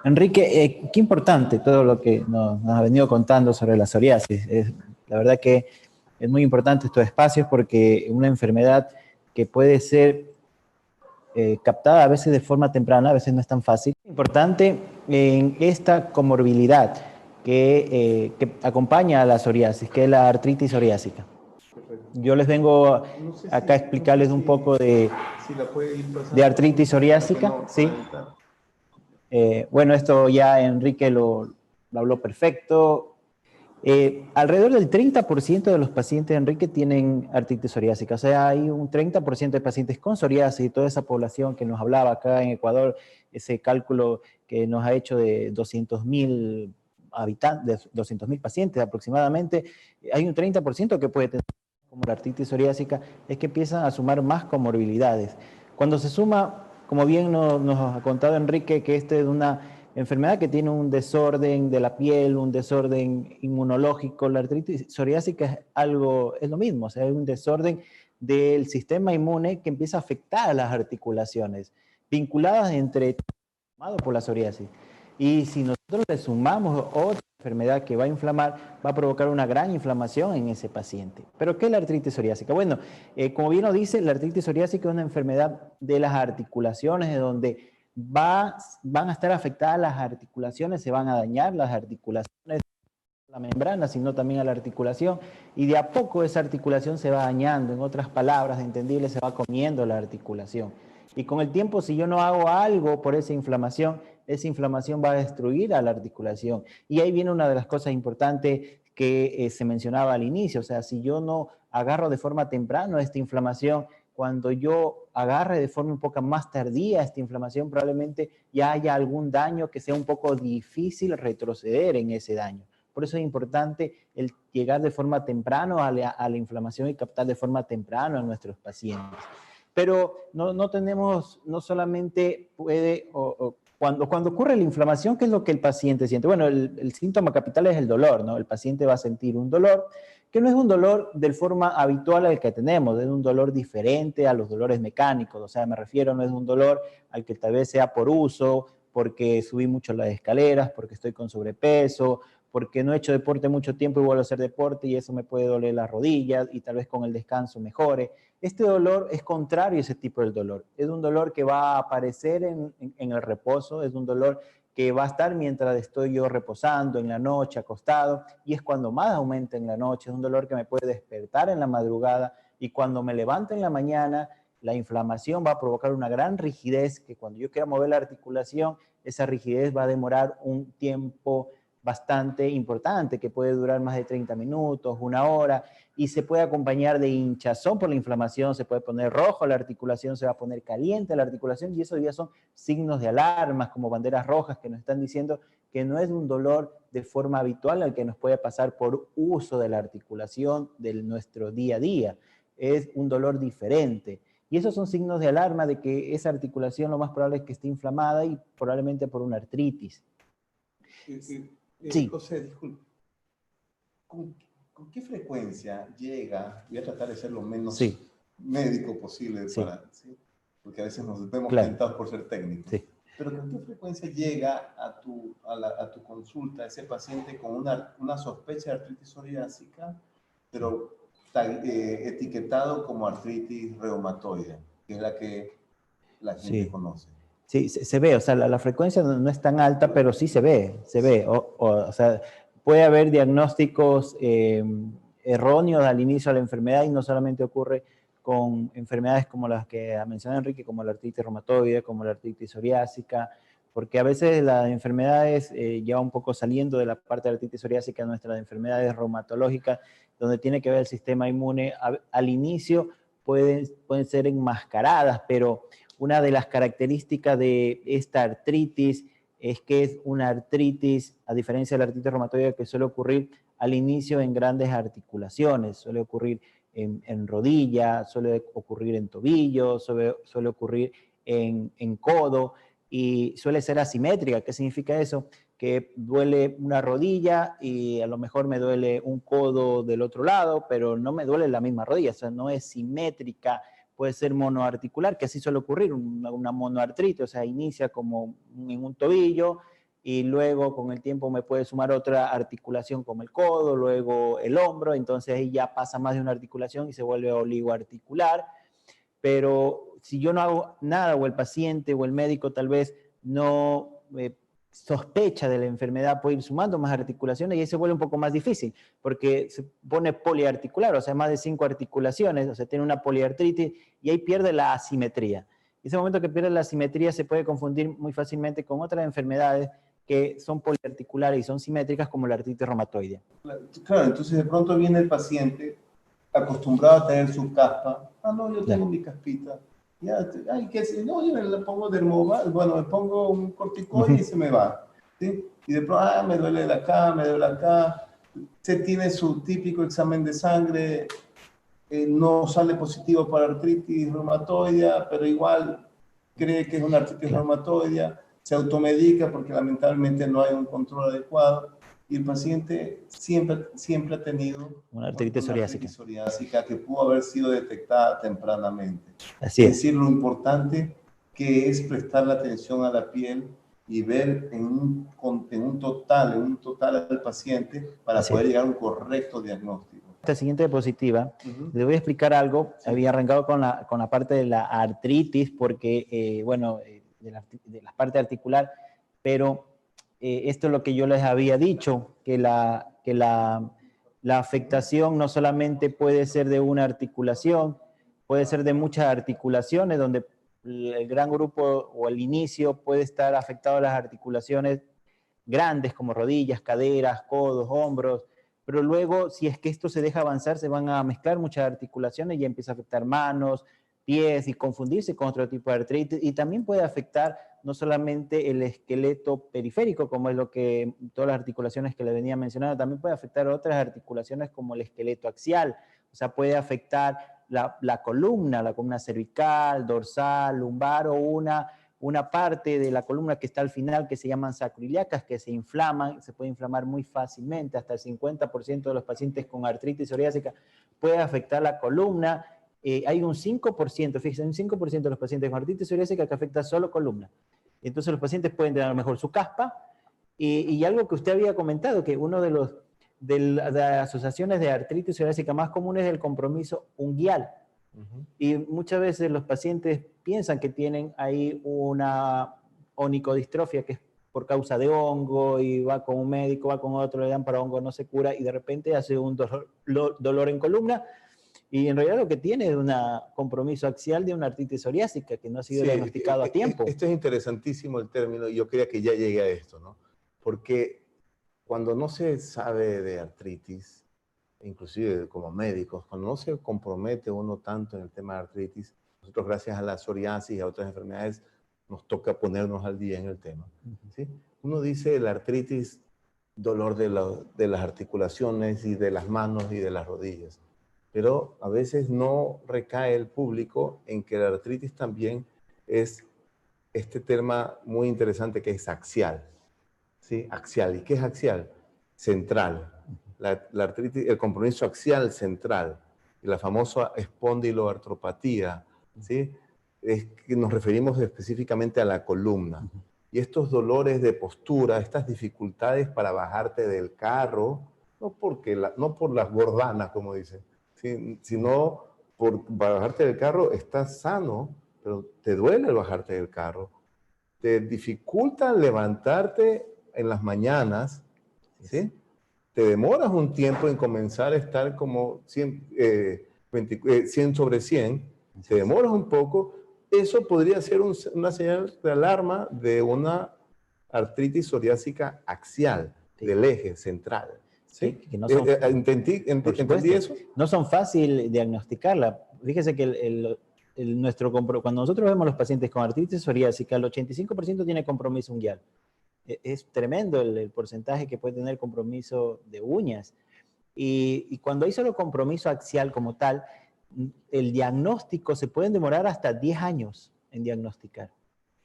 Enrique, qué importante todo lo que nos ha venido contando sobre la psoriasis. La verdad que es muy importante estos espacios porque es una enfermedad que puede ser captada a veces de forma temprana, a veces no es tan fácil. Importante en esta comorbilidad que acompaña a la psoriasis, que es la artritis psoriásica. Yo les vengo acá a explicarles un poco de artritis psoriásica. ¿Sí? Bueno, esto ya Enrique lo habló perfecto. Alrededor del 30% de los pacientes, Enrique, tienen artritis psoriásica. O sea, hay un 30% de pacientes con psoriasis y toda esa población que nos hablaba acá en Ecuador, ese cálculo que nos ha hecho de 200.000 habitantes, 200.000 pacientes aproximadamente, hay un 30% que puede tener como la artritis psoriásica, es que empiezan a sumar más comorbilidades. Cuando se suma, como bien nos ha contado Enrique, que esta es una enfermedad que tiene un desorden de la piel, un desorden inmunológico, la artritis psoriásica es lo mismo, o sea, es un desorden del sistema inmune que empieza a afectar a las articulaciones, vinculadas por la psoriasis. Y si nosotros le sumamos otra enfermedad que va a inflamar, va a provocar una gran inflamación en ese paciente. ¿Pero qué es la artritis psoriásica? Bueno, como bien nos dice, la artritis psoriásica es una enfermedad de las articulaciones, de donde van a estar afectadas las articulaciones, se van a dañar las articulaciones, la membrana, sino también a la articulación, y de a poco esa articulación se va dañando, en otras palabras entendibles, se va comiendo la articulación. Y con el tiempo, si yo no hago algo por esa inflamación va a destruir a la articulación. Y ahí viene una de las cosas importantes que se mencionaba al inicio, o sea, si yo no agarro de forma temprana esta inflamación, cuando yo agarre de forma un poco más tardía esta inflamación, probablemente ya haya algún daño que sea un poco difícil retroceder en ese daño. Por eso es importante el llegar de forma temprana a la inflamación y captar de forma temprana a nuestros pacientes. Pero no tenemos, no solamente puede, cuando ocurre la inflamación, ¿qué es lo que el paciente siente? Bueno, el síntoma capital es el dolor, ¿no? El paciente va a sentir un dolor que no es un dolor de forma habitual al que tenemos, es un dolor diferente a los dolores mecánicos, o sea, me refiero, no es un dolor al que tal vez sea por uso, porque subí mucho las escaleras, porque estoy con sobrepeso, porque no he hecho deporte mucho tiempo y vuelvo a hacer deporte y eso me puede doler las rodillas y tal vez con el descanso mejore. Este dolor es contrario a ese tipo de dolor. Es un dolor que va a aparecer en el reposo, es un dolor que va a estar mientras estoy yo reposando en la noche, acostado, y es cuando más aumenta en la noche. Es un dolor que me puede despertar en la madrugada y cuando me levanto en la mañana, la inflamación va a provocar una gran rigidez que cuando yo quiera mover la articulación, esa rigidez va a demorar un tiempo bastante importante, que puede durar más de 30 minutos, una hora, y se puede acompañar de hinchazón por la inflamación, se puede poner rojo la articulación, se va a poner caliente la articulación, y esos ya son signos de alarmas, como banderas rojas que nos están diciendo que no es un dolor de forma habitual al que nos puede pasar por uso de la articulación de nuestro día a día, es un dolor diferente. Y esos son signos de alarma de que esa articulación lo más probable es que esté inflamada y probablemente por una artritis. Sí. José, disculpe. ¿Con qué frecuencia llega? Voy a tratar de ser lo menos médico posible, ¿sí? Porque a veces nos vemos tentados por ser técnicos. Sí. Pero ¿con qué frecuencia llega a tu consulta ese paciente con una sospecha de artritis psoriásica, pero etiquetado como artritis reumatoide, que es la que la gente conoce? Sí, se ve, o sea, la frecuencia no es tan alta, pero sí se ve. O sea, puede haber diagnósticos erróneos al inicio de la enfermedad y no solamente ocurre con enfermedades como las que ha mencionado Enrique, como la artritis reumatoide, como la artritis psoriásica, porque a veces las enfermedades, ya un poco saliendo de la parte de la artritis psoriásica, nuestras enfermedades reumatológicas, donde tiene que ver el sistema inmune, al inicio pueden ser enmascaradas, pero una de las características de esta artritis es que es una artritis, a diferencia de la artritis reumatoide, que suele ocurrir al inicio en grandes articulaciones, suele ocurrir en rodilla, suele ocurrir en tobillo, suele ocurrir en codo y suele ser asimétrica. ¿Qué significa eso? Que duele una rodilla y a lo mejor me duele un codo del otro lado, pero no me duele la misma rodilla, o sea, no es simétrica. Puede ser monoarticular, que así suele ocurrir, una monoartritis, o sea, inicia como en un tobillo y luego con el tiempo me puede sumar otra articulación como el codo, luego el hombro, entonces ahí ya pasa más de una articulación y se vuelve oligoarticular. Pero si yo no hago nada o el paciente o el médico tal vez no sospecha de la enfermedad, puede ir sumando más articulaciones y ahí se vuelve un poco más difícil porque se pone poliarticular, o sea, más de 5 articulaciones, o sea, tiene una poliartritis y ahí pierde la asimetría. En ese momento que pierde la asimetría se puede confundir muy fácilmente con otras enfermedades que son poliarticulares y son simétricas como la artritis reumatoide. Claro, entonces de pronto viene el paciente acostumbrado a tener su caspa. Ah, no, yo tengo mi caspita. Ya, ay, ¿qué es? No, yo le pongo dermoval, bueno, me pongo un corticoide y se me va. ¿Sí? Y de pronto, me duele acá, me duele acá. Se tiene su típico examen de sangre, no sale positivo para artritis reumatoidea, pero igual cree que es una artritis reumatoidea, se automedica porque lamentablemente no hay un control adecuado. Y el paciente siempre ha tenido una artritis psoriásica que pudo haber sido detectada tempranamente. Así es. Es decir, lo importante que es prestar la atención a la piel y ver en un total al paciente para poder llegar a un correcto diagnóstico. Esta siguiente diapositiva, les voy a explicar algo. Sí. Había arrancado con la parte de la artritis, porque, de la parte articular, pero esto es lo que yo les había dicho, que la afectación no solamente puede ser de una articulación, puede ser de muchas articulaciones, donde el gran grupo o el inicio puede estar afectado a las articulaciones grandes como rodillas, caderas, codos, hombros, pero luego si es que esto se deja avanzar se van a mezclar muchas articulaciones y empieza a afectar manos, pies y confundirse con otro tipo de artritis, y también puede afectar no solamente el esqueleto periférico, como es lo que todas las articulaciones que le venía mencionando, también puede afectar otras articulaciones como el esqueleto axial, o sea, puede afectar la columna cervical, dorsal, lumbar o una parte de la columna que está al final que se llaman sacroiliacas, que se inflaman, se puede inflamar muy fácilmente, hasta el 50% de los pacientes con artritis psoriásica puede afectar la columna. Hay un 5%, fíjense, un 5% de los pacientes con artritis psoriásica que afecta solo columna. Entonces los pacientes pueden tener a lo mejor su caspa, y algo que usted había comentado, que uno de las asociaciones de artritis psoriásica más comunes es el compromiso unguial. Y muchas veces los pacientes piensan que tienen ahí una onicodistrofia, que es por causa de hongo, y va con un médico, va con otro, le dan para hongo, no se cura, y de repente hace un dolor en columna, y en realidad lo que tiene es un compromiso axial de una artritis psoriásica que no ha sido diagnosticado a tiempo. Esto es interesantísimo el término, y yo quería que ya llegue a esto, ¿no? Porque cuando no se sabe de artritis, inclusive como médicos, cuando no se compromete uno tanto en el tema de artritis, nosotros gracias a la psoriasis y a otras enfermedades nos toca ponernos al día en el tema, ¿sí? Uno dice la artritis, dolor de las articulaciones y de las manos y de las rodillas, pero a veces no recae el público en que la artritis también es este tema muy interesante que es axial, ¿sí? Axial. ¿Y qué es axial? Central. La artritis, el compromiso axial central, y la famosa espondiloartropatía, ¿sí? Es que nos referimos específicamente a la columna. Y estos dolores de postura, estas dificultades para bajarte del carro, no por las gordanas, como dicen, ¿sí? Sino por bajarte del carro, estás sano, pero te duele el bajarte del carro. Te dificulta levantarte en las mañanas, ¿sí? Te demoras un tiempo en comenzar a estar como 100 sobre 100, te demoras un poco, eso podría ser una señal de alarma de una artritis psoriásica axial, del eje central. ¿Sí? Que no son, ¿Entendí eso? No son fácil diagnosticarla. Fíjese que cuando nosotros vemos a los pacientes con artritis psoriásica, el 85% tiene compromiso unguial. Es tremendo el porcentaje que puede tener compromiso de uñas. Y cuando hay solo compromiso axial como tal, el diagnóstico se pueden demorar hasta 10 años en diagnosticar.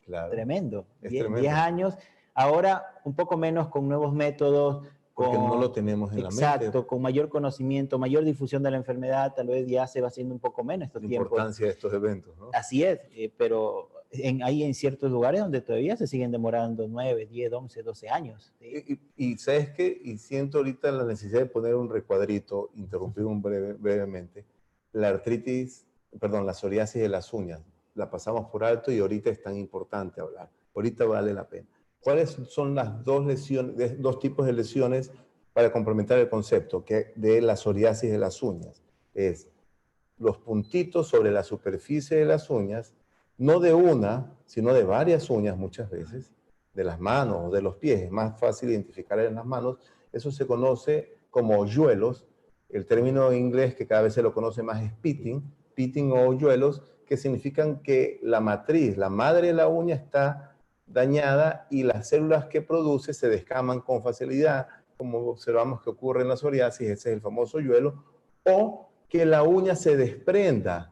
Claro. Tremendo. Es 10 tremendo. años. Ahora, un poco menos con nuevos métodos. Porque no lo tenemos en la mente. Exacto, con mayor conocimiento, mayor difusión de la enfermedad, tal vez ya se va haciendo un poco menos estos tiempos. La importancia de estos eventos, ¿no? Así es, pero hay en ciertos lugares donde todavía se siguen demorando 9, 10, 11, 12 años. ¿Sí? Y ¿sabes qué? Y siento ahorita la necesidad de poner un recuadrito, interrumpir brevemente. La psoriasis de las uñas, la pasamos por alto y ahorita es tan importante hablar. Ahorita vale la pena. ¿Cuáles son las dos tipos de lesiones para complementar el concepto de la psoriasis de las uñas? Es los puntitos sobre la superficie de las uñas, no de una, sino de varias uñas muchas veces, de las manos o de los pies. Es más fácil identificar en las manos. Eso se conoce como hoyuelos. El término en inglés que cada vez se lo conoce más es pitting o hoyuelos, que significan que la matriz, la madre de la uña está dañada y las células que produce se descaman con facilidad, como observamos que ocurre en la psoriasis, ese es el famoso hoyuelo, o que la uña se desprende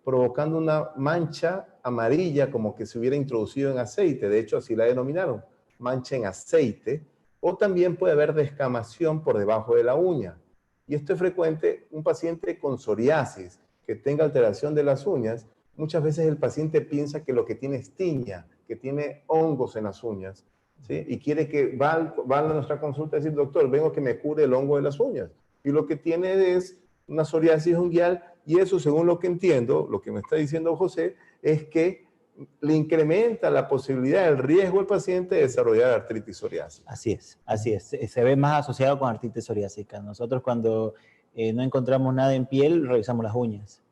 provocando una mancha amarilla como que se hubiera introducido en aceite. De hecho, así la denominaron, mancha en aceite. O también puede haber descamación por debajo de la uña. Y esto es frecuente. Un paciente con psoriasis que tenga alteración de las uñas, muchas veces el paciente piensa que lo que tiene es tiña, que tiene hongos en las uñas, ¿sí? Y quiere que va a nuestra consulta y decir, doctor, vengo que me cure el hongo de las uñas. Y lo que tiene es una psoriasis unguial, y eso, según lo que entiendo, lo que me está diciendo José, es que le incrementa la posibilidad, el riesgo al paciente de desarrollar artritis psoriásica. Así es. Se ve más asociado con artritis psoriásica. Nosotros cuando no encontramos nada en piel, revisamos las uñas.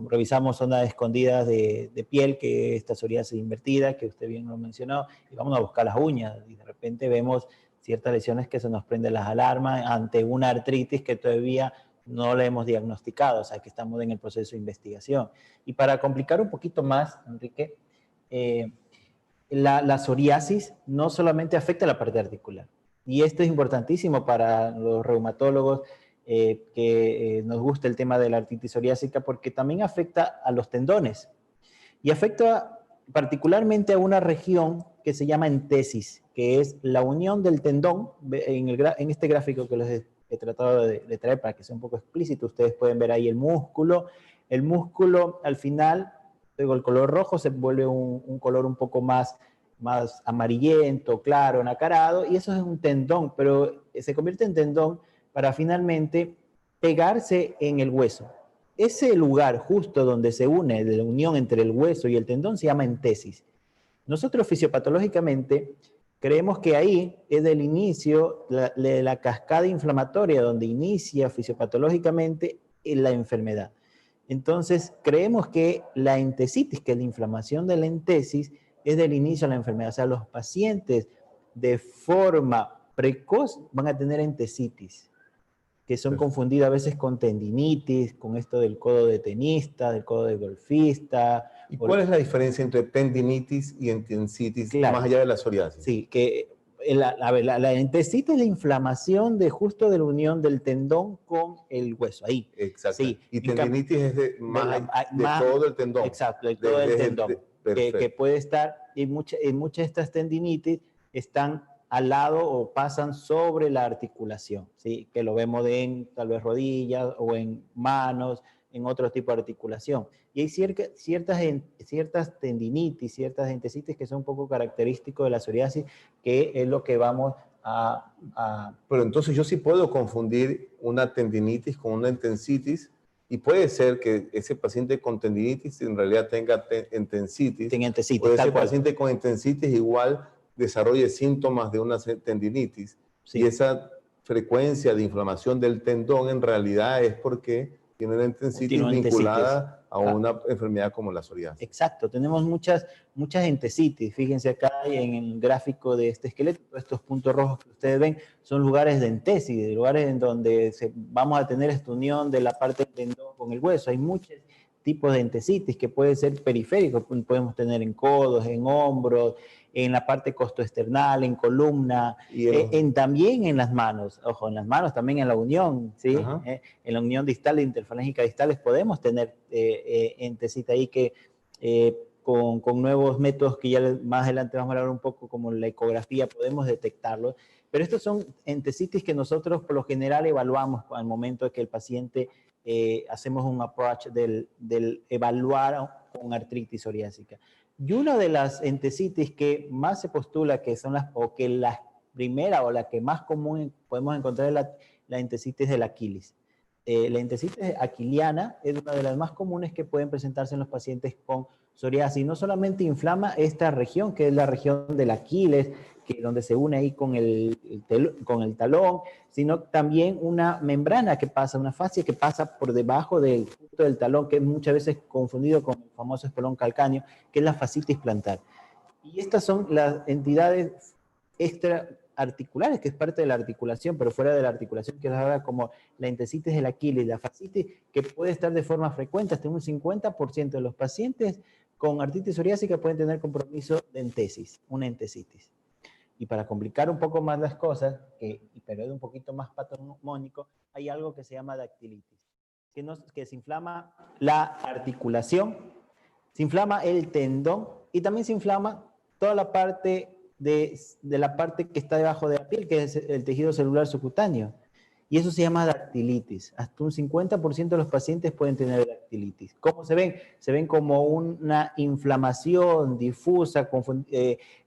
Revisamos zonas escondidas de piel, que esta psoriasis invertida, que usted bien lo mencionó, y vamos a buscar las uñas. Y de repente vemos ciertas lesiones que se nos prenden las alarmas ante una artritis que todavía no la hemos diagnosticado, o sea que estamos en el proceso de investigación. Y para complicar un poquito más, Enrique, la psoriasis no solamente afecta a la parte articular, y esto es importantísimo para los reumatólogos que nos gusta el tema de la artritis psoriásica, porque también afecta a los tendones y afecta particularmente a una región que se llama entesis, que es la unión del tendón. En este gráfico que les he tratado de traer para que sea un poco explícito, ustedes pueden ver ahí el músculo. El músculo al final, luego el color rojo se vuelve un color un poco más amarillento, claro, nacarado, y eso es un tendón, pero se convierte en tendón para finalmente pegarse en el hueso. Ese lugar justo donde se une la unión entre el hueso y el tendón se llama entesis. Nosotros fisiopatológicamente creemos que ahí es el inicio de la cascada inflamatoria donde inicia fisiopatológicamente la enfermedad. Entonces creemos que la entesitis, que es la inflamación de la entesis, es del inicio de la enfermedad. O sea, los pacientes de forma precoz van a tener entesitis, que son confundidas a veces con tendinitis, con esto del codo de tenista, del codo de golfista. ¿Y cuál es la diferencia entre tendinitis y entesitis, claro, más allá de la psoriasis? Sí, que la entesitis es la inflamación de justo de la unión del tendón con el hueso, ahí. Exacto. Sí, Y tendinitis es de todo el tendón. Exacto, de todo el tendón. Que puede estar, y muchas de estas tendinitis están al lado o pasan sobre la articulación, ¿sí? Que lo vemos en tal vez rodillas o en manos, en otro tipo de articulación. Y hay ciertas tendinitis, ciertas entesitis que son un poco característicos de la psoriasis, que es lo que vamos a... Pero entonces yo sí puedo confundir una tendinitis con una entesitis, y puede ser que ese paciente con tendinitis en realidad tenga entesitis. O ese paciente con entesitis igual desarrolle síntomas de una tendinitis. Sí. Y esa frecuencia de inflamación del tendón en realidad es porque tiene una entesitis vinculada a una enfermedad como la psoriasis. Exacto, tenemos muchas entesitis. Fíjense acá en el gráfico de este esqueleto, estos puntos rojos que ustedes ven son lugares de entesis, lugares en donde vamos a tener esta unión de la parte del tendón con el hueso. Hay muchos tipos de entesitis que pueden ser periféricos, podemos tener en codos, en hombros, en la parte costoesternal, en columna, también en las manos. Ojo, en las manos también en la unión, ¿sí? En la unión distal e interfalángica distales podemos tener entesitis ahí que con nuevos métodos que ya más adelante vamos a hablar un poco, como la ecografía, podemos detectarlo. Pero estos son entesitis que nosotros por lo general evaluamos al momento de que el paciente hacemos un approach del evaluar con artritis psoriásica. Y una de las entesitis que más se postula que son la primera o la que más común podemos encontrar es la entesitis del Aquiles. La entesitis aquiliana es una de las más comunes que pueden presentarse en los pacientes con psoriasis. No solamente inflama esta región, que es la región del Aquiles, donde se une ahí con el talón, sino también una membrana que pasa, una fascia que pasa por debajo del punto del talón, que es muchas veces confundido con el famoso espolón calcáneo, que es la fascitis plantar. Y estas son las entidades extraarticulares, que es parte de la articulación, pero fuera de la articulación, que es ahora como la entesitis del Aquiles, la fascitis, que puede estar de forma frecuente, hasta un 50% de los pacientes con artritis psoriásica pueden tener compromiso de entesis, una entesitis. Y para complicar un poco más las cosas, pero es un poquito más patognomónico, hay algo que se llama dactilitis, que se inflama la articulación, se inflama el tendón y también se inflama toda la parte de la parte que está debajo de la piel, que es el tejido celular subcutáneo. Y eso se llama dactilitis. Hasta un 50% de los pacientes pueden tener dactilitis. ¿Cómo se ven? Se ven como una inflamación difusa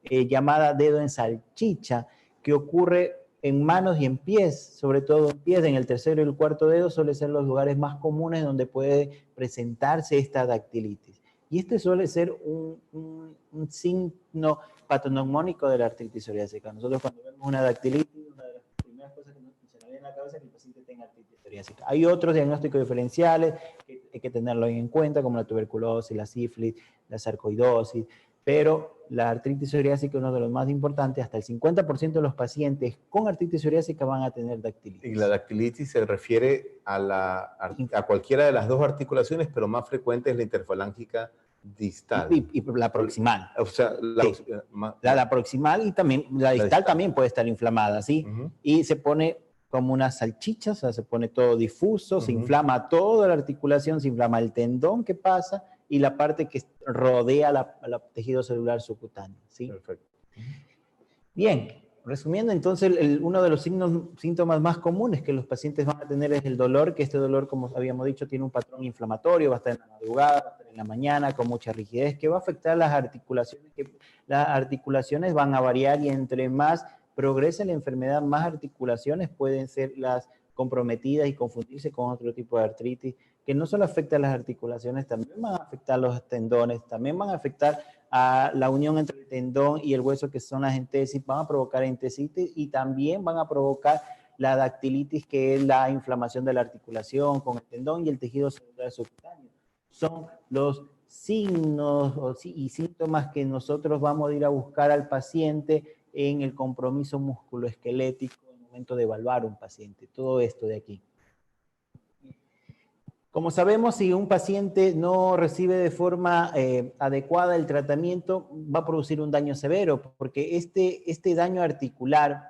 llamada dedo en salchicha, que ocurre en manos y en pies, sobre todo en pies. En el tercero y el cuarto dedo suelen ser los lugares más comunes donde puede presentarse esta dactilitis. Y este suele ser un signo patognomónico de la artritis psoriásica. Nosotros cuando vemos una dactilitis, una de las primeras cosas que se nos viene a la cabeza es que el paciente tenga artritis psoriásica. Hay otros diagnósticos diferenciales que hay que tenerlo en cuenta, como la tuberculosis, la sífilis, la sarcoidosis, pero la artritis psoriásica es uno de los más importantes. Hasta el 50% de los pacientes con artritis psoriásica van a tener dactilitis. Y la dactilitis se refiere a cualquiera de las dos articulaciones, pero más frecuente es la interfalángica distal. Y la proximal. O sea, sí. La proximal y también la distal también puede estar inflamada, ¿sí? Y se pone como una salchicha, o sea, se pone todo difuso, se inflama toda la articulación, se inflama el tendón que pasa y la parte que rodea el tejido celular subcutáneo, ¿sí? Perfecto. Bien, resumiendo, entonces, uno de los síntomas más comunes que los pacientes van a tener es el dolor, que este dolor, como habíamos dicho, tiene un patrón inflamatorio, va a estar en la madrugada, va a estar en la mañana, con mucha rigidez, que va a afectar las articulaciones, que las articulaciones van a variar y entre más progresa la enfermedad, más articulaciones pueden ser las comprometidas y confundirse con otro tipo de artritis, que no solo afecta a las articulaciones, también van a afectar los tendones, también van a afectar a la unión entre el tendón y el hueso, que son las entesis, van a provocar entesitis y también van a provocar la dactilitis, que es la inflamación de la articulación con el tendón y el tejido celular subcutáneo. Son los signos y síntomas que nosotros vamos a ir a buscar al paciente en el compromiso musculoesquelético en el momento de evaluar un paciente. Todo esto de aquí. Como sabemos, si un paciente no recibe de forma adecuada el tratamiento, va a producir un daño severo, porque este daño articular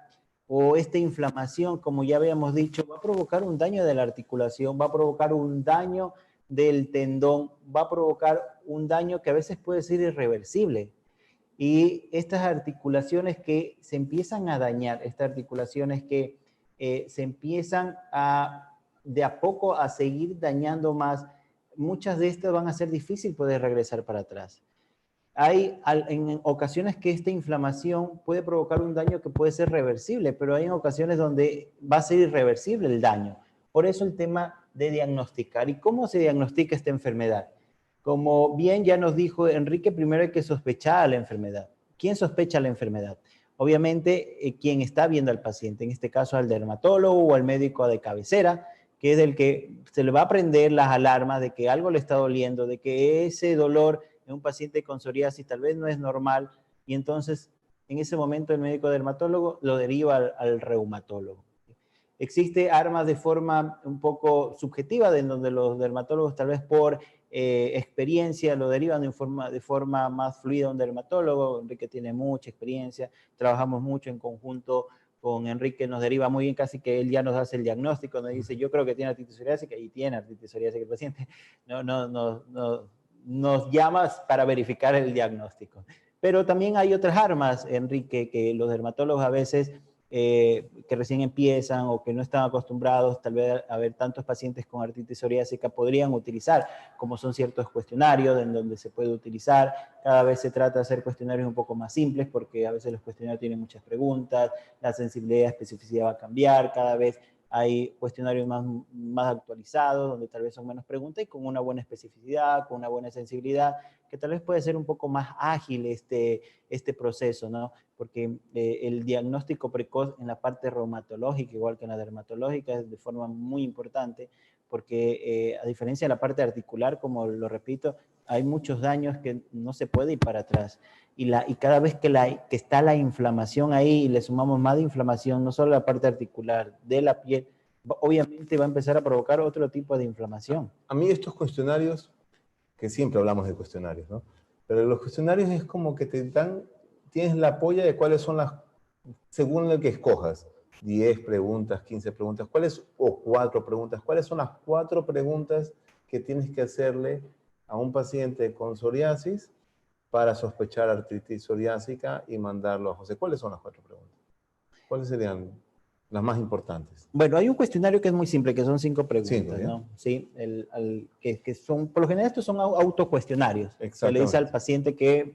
o esta inflamación, como ya habíamos dicho, va a provocar un daño de la articulación, va a provocar un daño del tendón, va a provocar un daño que a veces puede ser irreversible. Y estas articulaciones que se empiezan a dañar, estas articulaciones que se empiezan de a poco a seguir dañando más, muchas de estas van a ser difíciles poder regresar para atrás. Hay en ocasiones que esta inflamación puede provocar un daño que puede ser reversible, pero hay en ocasiones donde va a ser irreversible el daño. Por eso el tema de diagnosticar. ¿Y cómo se diagnostica esta enfermedad? Como bien ya nos dijo Enrique, primero hay que sospechar la enfermedad. ¿Quién sospecha la enfermedad? Obviamente, quien está viendo al paciente, en este caso al dermatólogo o al médico de cabecera, que es el que se le va a prender las alarmas de que algo le está doliendo, de que ese dolor en un paciente con psoriasis tal vez no es normal, y entonces en ese momento el médico dermatólogo lo deriva al reumatólogo. Existe armas de forma un poco subjetiva, de donde los dermatólogos tal vez por experiencia lo derivan de forma más fluida a un dermatólogo. Enrique tiene mucha experiencia, trabajamos mucho en conjunto con Enrique, nos deriva muy bien, casi que él ya nos hace el diagnóstico, nos dice, yo creo que tiene artritis psoriásica, y tiene artritis psoriásica el paciente, nos llama para verificar el diagnóstico. Pero también hay otras armas, Enrique, que los dermatólogos a veces, que recién empiezan o que no están acostumbrados tal vez a ver tantos pacientes con artritis psoriásica, podrían utilizar, como son ciertos cuestionarios en donde se puede utilizar. Cada vez se trata de hacer cuestionarios un poco más simples, porque a veces los cuestionarios tienen muchas preguntas, la sensibilidad y especificidad va a cambiar, cada vez hay cuestionarios más actualizados, donde tal vez son menos preguntas y con una buena especificidad, con una buena sensibilidad, que tal vez puede ser un poco más ágil este proceso, ¿no? Porque el diagnóstico precoz en la parte reumatológica, igual que en la dermatológica, es de forma muy importante, porque a diferencia de la parte articular, como lo repito, hay muchos daños que no se puede ir para atrás. Y cada vez que está la inflamación ahí y le sumamos más de inflamación, no solo la parte articular, de la piel, obviamente va a empezar a provocar otro tipo de inflamación. A mí estos cuestionarios, que siempre hablamos de cuestionarios, ¿no? Pero los cuestionarios es como que tienes la polla de cuáles son según lo que escojas, 10 preguntas, 15 preguntas, o 4 preguntas, ¿cuáles son las 4 preguntas que tienes que hacerle a un paciente con psoriasis para sospechar artritis psoriásica y mandarlo a José? ¿Cuáles son las 4 preguntas? ¿Cuáles serían las más importantes? Bueno, hay un cuestionario que es muy simple, que son 5 preguntas, 5, ¿no? Sí, que son, por lo general estos son autocuestionarios. Se le dice al paciente que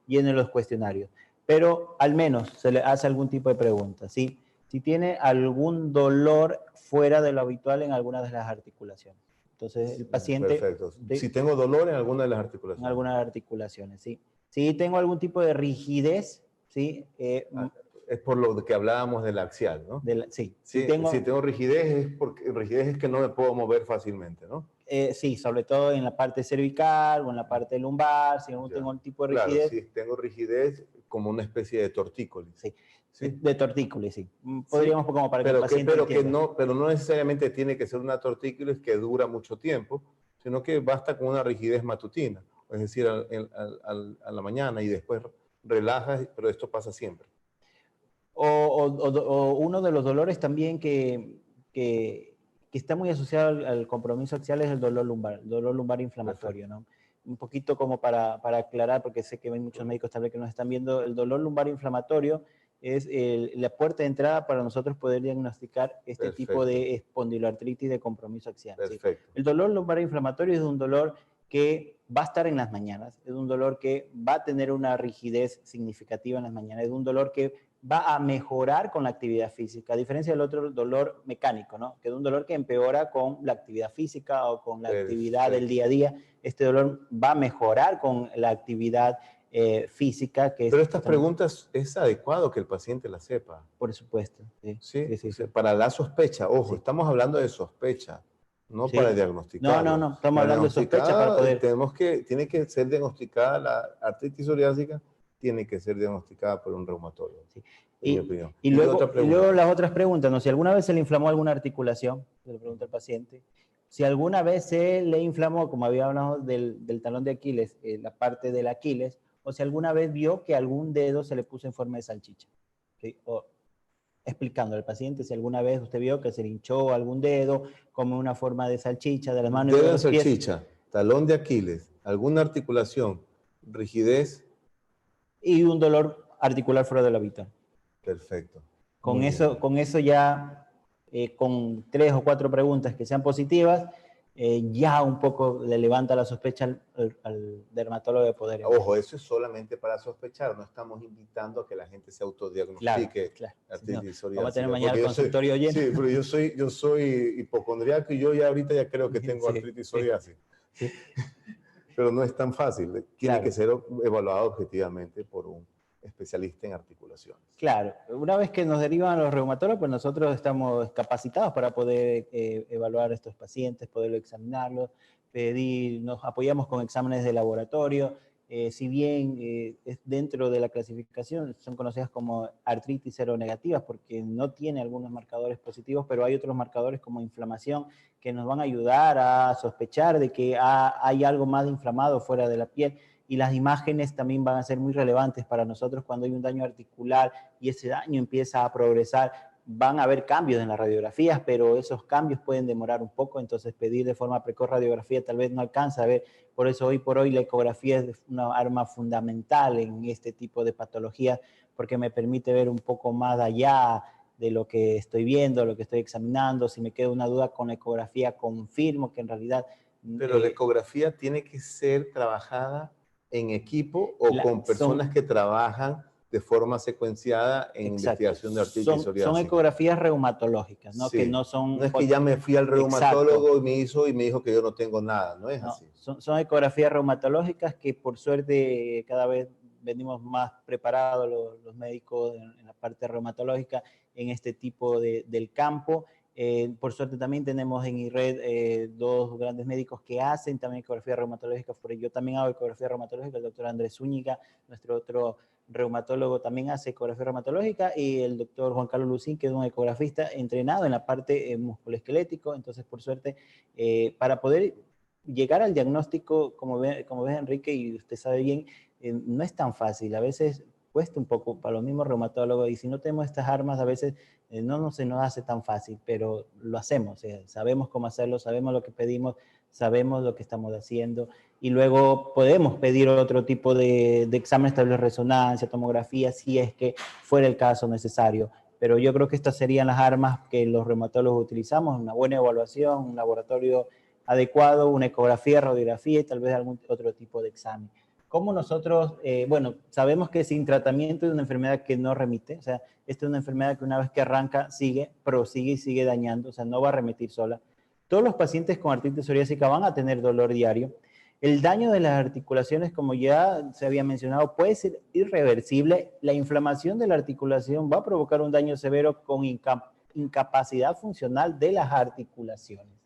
llene los cuestionarios, pero al menos se le hace algún tipo de pregunta, ¿sí? Si tiene algún dolor fuera de lo habitual en alguna de las articulaciones. Entonces, el paciente... Perfecto. Si tengo dolor en alguna de las articulaciones. En algunas articulaciones, sí. Si tengo algún tipo de rigidez, ¿sí? Es por lo que hablábamos de la axial, ¿no? Sí. Si tengo rigidez, rigidez es que no me puedo mover fácilmente, ¿no? Sí, sobre todo en la parte cervical o en la parte lumbar, si no tengo un tipo de rigidez. Claro, si tengo rigidez, como una especie de tortícolis. Sí, ¿Sí? de tortícolis, sí. Podríamos, como para que el paciente entienda. Pero no necesariamente tiene que ser una tortícolis que dura mucho tiempo, sino que basta con una rigidez matutina, es decir, a la mañana y después relajas, pero esto pasa siempre. O uno de los dolores también que está muy asociado al compromiso axial es el dolor lumbar inflamatorio, ¿no? Un poquito como para aclarar, porque sé que hay muchos médicos también que nos están viendo, el dolor lumbar inflamatorio es la puerta de entrada para nosotros poder diagnosticar este tipo de espondiloartritis de compromiso axial. Perfecto. ¿Sí? El dolor lumbar inflamatorio es un dolor que va a estar en las mañanas, es un dolor que va a tener una rigidez significativa en las mañanas, es un dolor que va a mejorar con la actividad física, a diferencia del otro dolor mecánico, ¿no? Que es un dolor que empeora con la actividad física o con la actividad del día a día. Este dolor va a mejorar con la actividad física. Pero estas preguntas es adecuado que el paciente las sepa. Por supuesto. Sí. Para la sospecha, ojo, estamos hablando de sospecha, no para diagnosticar. No, estamos hablando de sospecha para poder... Tiene que ser diagnosticada la artritis psoriásica, tiene que ser diagnosticada por un reumatólogo. Sí. En mi opinión. Y luego las otras preguntas, ¿no? Si alguna vez se le inflamó alguna articulación, se le pregunta al paciente. Si alguna vez se le inflamó, como había hablado del talón de Aquiles, la parte del Aquiles, o si alguna vez vio que algún dedo se le puso en forma de salchicha. ¿Sí? O explicando al paciente si alguna vez usted vio que se le hinchó algún dedo como una forma de salchicha de las manos y de los pies. Salchicha, talón de Aquiles, alguna articulación, rigidez. Y un dolor articular fuera del habitual. Perfecto. Con eso ya, con 3 o 4 preguntas que sean positivas, ya un poco le levanta la sospecha al dermatólogo de poder. Ojo, eso es solamente para sospechar, no estamos invitando a que la gente se autodiagnostique artritis psoriásica. Vamos a tener mañana el consultorio lleno. Sí, pero yo soy hipocondriaco y yo ahorita ya creo que tengo artritis psoriásica. Sí. Pero no es tan fácil, tiene que ser evaluado objetivamente por un especialista en articulaciones. Claro, una vez que nos derivan a los reumatólogos, pues nosotros estamos capacitados para poder evaluar a estos pacientes, poderlo examinarlos, nos apoyamos con exámenes de laboratorio, si bien dentro de la clasificación son conocidas como artritis seronegativas porque no tiene algunos marcadores positivos, pero hay otros marcadores como inflamación que nos van a ayudar a sospechar de que hay algo más inflamado fuera de la piel. Y las imágenes también van a ser muy relevantes para nosotros cuando hay un daño articular y ese daño empieza a progresar. Van a haber cambios en las radiografías, pero esos cambios pueden demorar un poco, entonces pedir de forma precoz radiografía tal vez no alcanza a ver. Por eso hoy por hoy la ecografía es una arma fundamental en este tipo de patologías, porque me permite ver un poco más allá de lo que estoy viendo, lo que estoy examinando. Si me queda una duda con la ecografía, confirmo que en realidad... Pero la ecografía tiene que ser trabajada en equipo o con personas que trabajan de forma secuenciada en investigación de artritis psoriásica. Son ecografías reumatológicas, ¿no? Sí. Que no son... No es que ya me fui al reumatólogo y me dijo que yo no tengo nada, no es así. Son ecografías reumatológicas que por suerte cada vez venimos más preparados los médicos en la parte reumatológica en este tipo del campo. Por suerte también tenemos en IRRED 2 grandes médicos que hacen también ecografía reumatológica. Yo también hago ecografía reumatológica, el doctor Andrés Zúñiga, nuestro otro reumatólogo, también hace ecografía reumatológica, y el doctor Juan Carlos Lucín, que es un ecografista entrenado en la parte musculoesquelético. Entonces, por suerte, para poder llegar al diagnóstico, como ves Enrique, y usted sabe bien, no es tan fácil. A veces cuesta un poco para los mismos reumatólogos, y si no tenemos estas armas, a veces no se nos hace tan fácil, pero lo hacemos. Sabemos cómo hacerlo, sabemos lo que pedimos, sabemos lo que estamos haciendo, y luego podemos pedir otro tipo de exámenes, tal vez resonancia, tomografía, si es que fuera el caso necesario. Pero yo creo que estas serían las armas que los reumatólogos utilizamos: una buena evaluación, un laboratorio adecuado, una ecografía, radiografía y tal vez algún otro tipo de examen. Como nosotros, sabemos que sin tratamiento es una enfermedad que no remite. O sea, esta es una enfermedad que una vez que arranca, prosigue y sigue dañando, o sea, no va a remitir sola. Todos los pacientes con artritis psoriásica van a tener dolor diario. El daño de las articulaciones, como ya se había mencionado, puede ser irreversible. La inflamación de la articulación va a provocar un daño severo con incapacidad funcional de las articulaciones.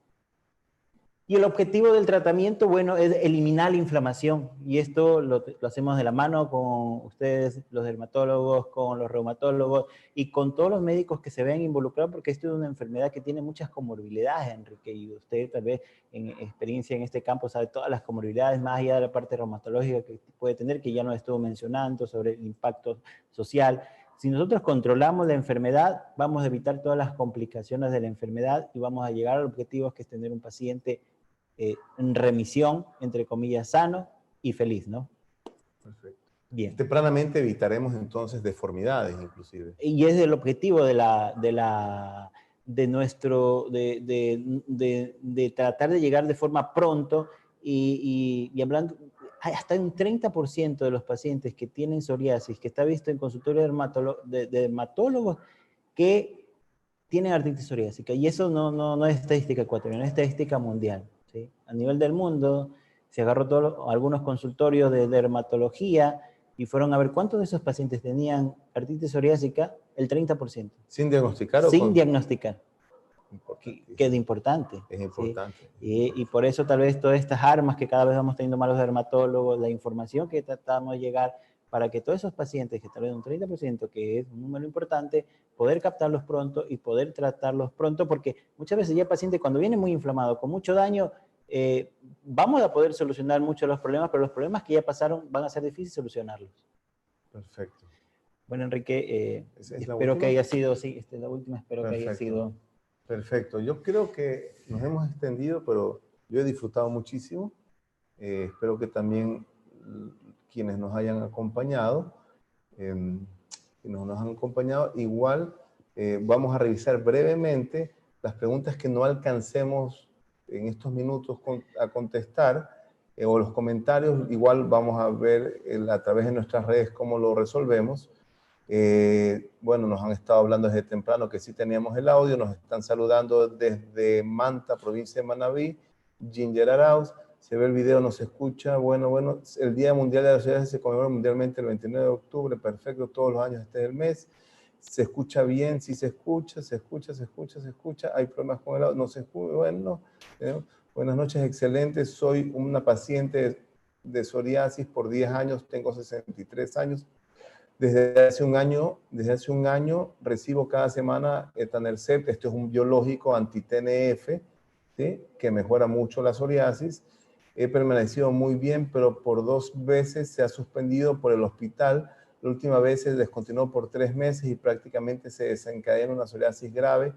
Y el objetivo del tratamiento, bueno, es eliminar la inflamación. Y esto lo hacemos de la mano con ustedes, los dermatólogos, con los reumatólogos y con todos los médicos que se vean involucrados, porque esto es una enfermedad que tiene muchas comorbilidades, Enrique. Y usted tal vez en experiencia en este campo sabe todas las comorbilidades, más allá de la parte reumatológica que puede tener, que ya nos estuvo mencionando sobre el impacto social. Si nosotros controlamos la enfermedad, vamos a evitar todas las complicaciones de la enfermedad y vamos a llegar al objetivo que es tener un paciente en remisión, entre comillas, sano y feliz, ¿no? Perfecto. Bien. Tempranamente evitaremos entonces deformidades, inclusive. Y es el objetivo de tratar de llegar de forma pronto y hablando, hay hasta un 30% de los pacientes que tienen psoriasis, que está visto en consultorio de dermatólogos, que tienen artritis psoriásica. Y eso no es estadística ecuatoriana, es estadística mundial. ¿Sí? A nivel del mundo, se agarró algunos consultorios de dermatología y fueron a ver cuántos de esos pacientes tenían artritis psoriásica, el 30%. ¿Sin diagnosticar o Sin diagnosticar. Que es importante. Es importante. ¿Sí? Y por eso tal vez todas estas armas que cada vez vamos teniendo más los dermatólogos, la información que tratamos de llegar para que todos esos pacientes, que tal vez un 30%, que es un número importante, poder captarlos pronto y poder tratarlos pronto, porque muchas veces ya el paciente cuando viene muy inflamado, con mucho daño, vamos a poder solucionar muchos de los problemas, pero los problemas que ya pasaron van a ser difíciles solucionarlos. Perfecto. Bueno, Enrique, espero última? que haya sido, sí, esta es la última, espero Perfecto. que haya sido... Perfecto. Yo creo que nos hemos extendido, pero yo he disfrutado muchísimo. Espero que también quienes nos hayan acompañado, igual vamos a revisar brevemente las preguntas que no alcancemos en estos minutos a contestar, o los comentarios. Igual vamos a ver a través de nuestras redes cómo lo resolvemos. Bueno, nos han estado hablando desde temprano que sí teníamos el audio, nos están saludando desde Manta, provincia de Manabí, Ginger Arauz, se ve el video, nos escucha, bueno, el Día Mundial de la Psoriasis se conmemora mundialmente el 29 de octubre, perfecto, todos los años este es el mes, se escucha bien, sí se escucha, hay problemas con el audio, no se escucha, bueno, buenas noches, excelente, soy una paciente de psoriasis por 10 años, tengo 63 años, desde hace un año recibo cada semana etanercept, esto es un biológico anti-TNF, ¿sí? Que mejora mucho la psoriasis. He permanecido muy bien, pero por 2 veces se ha suspendido por el hospital. La última vez se descontinuó por 3 meses y prácticamente se desencadena una psoriasis grave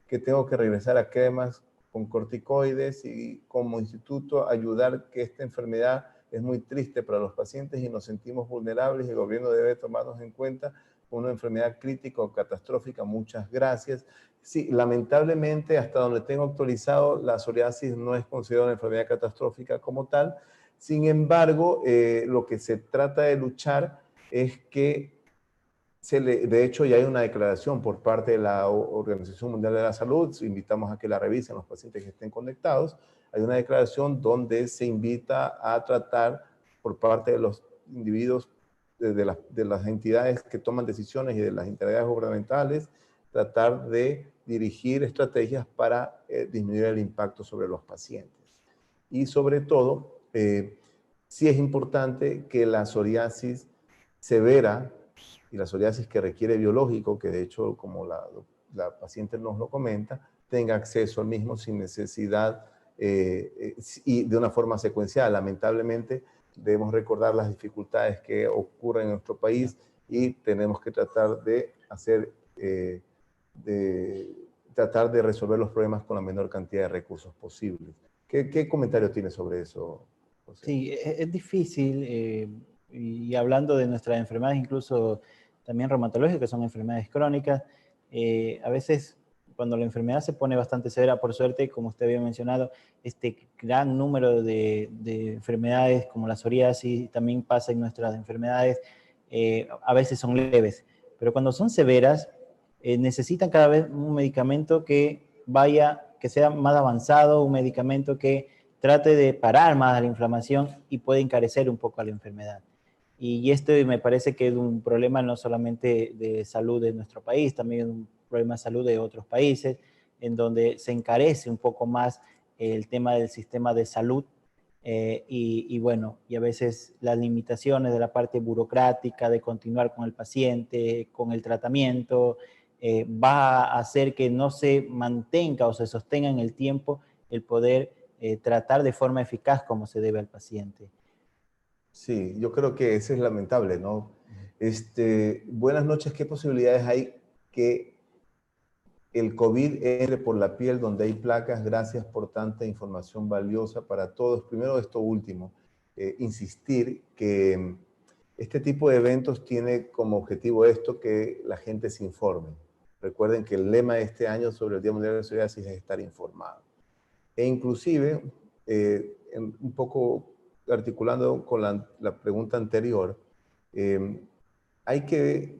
que tengo que regresar a cremas con corticoides y como instituto ayudar que esta enfermedad es muy triste para los pacientes y nos sentimos vulnerables y el gobierno debe tomarnos en cuenta como una enfermedad crítica o catastrófica. Muchas gracias. Sí, lamentablemente, hasta donde tengo actualizado, la psoriasis no es considerada una enfermedad catastrófica como tal. Sin embargo, lo que se trata de luchar es que, de hecho, ya hay una declaración por parte de la Organización Mundial de la Salud, invitamos a que la revisen los pacientes que estén conectados. Hay una declaración donde se invita a tratar por parte de los individuos, de las entidades que toman decisiones y de las entidades gubernamentales, tratar de dirigir estrategias para disminuir el impacto sobre los pacientes. Y sobre todo, sí es importante que la psoriasis severa y la psoriasis que requiere biológico, que de hecho, como la paciente nos lo comenta, tenga acceso al mismo sin necesidad y de una forma secuencial. Lamentablemente, debemos recordar las dificultades que ocurren en nuestro país y tenemos que tratar de tratar de resolver los problemas con la menor cantidad de recursos posibles. ¿Qué comentario tienes sobre eso, José? Sí, es difícil, y hablando de nuestras enfermedades, incluso también reumatológicas, que son enfermedades crónicas, a veces cuando la enfermedad se pone bastante severa, por suerte, como usted había mencionado, este gran número de enfermedades como la psoriasis también pasa en nuestras enfermedades, a veces son leves, pero cuando son severas, necesitan cada vez un medicamento que sea más avanzado, un medicamento que trate de parar más la inflamación y puede encarecer un poco a la enfermedad. Y esto me parece que es un problema no solamente de salud de nuestro país, también es un problema de salud de otros países, en donde se encarece un poco más el tema del sistema de salud. Y bueno, y a veces las limitaciones de la parte burocrática de continuar con el paciente, con el tratamiento, va a hacer que no se mantenga o se sostenga en el tiempo el poder tratar de forma eficaz como se debe al paciente. Sí, yo creo que eso es lamentable, ¿no? Buenas noches, ¿qué posibilidades hay que el COVID entre por la piel donde hay placas? Gracias por tanta información valiosa para todos. Primero, esto último, insistir que este tipo de eventos tiene como objetivo esto, que la gente se informe. Recuerden que el lema de este año sobre el Día Mundial de la Psoriasis es estar informado. E inclusive, un poco articulando con la pregunta anterior, hay que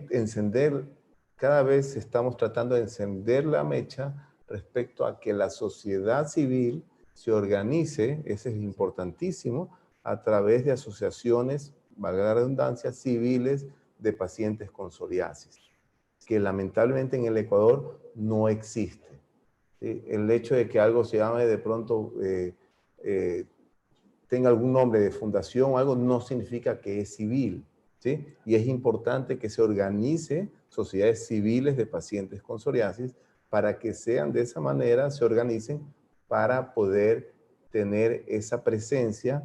encender, cada vez estamos tratando de encender la mecha respecto a que la sociedad civil se organice, eso es importantísimo, a través de asociaciones, valga la redundancia, civiles de pacientes con psoriasis, que lamentablemente en el Ecuador no existe. ¿Sí? El hecho de que algo se llame de pronto, tenga algún nombre de fundación o algo, no significa que es civil. ¿Sí? Y es importante que se organice sociedades civiles de pacientes con psoriasis para que sean de esa manera, se organicen para poder tener esa presencia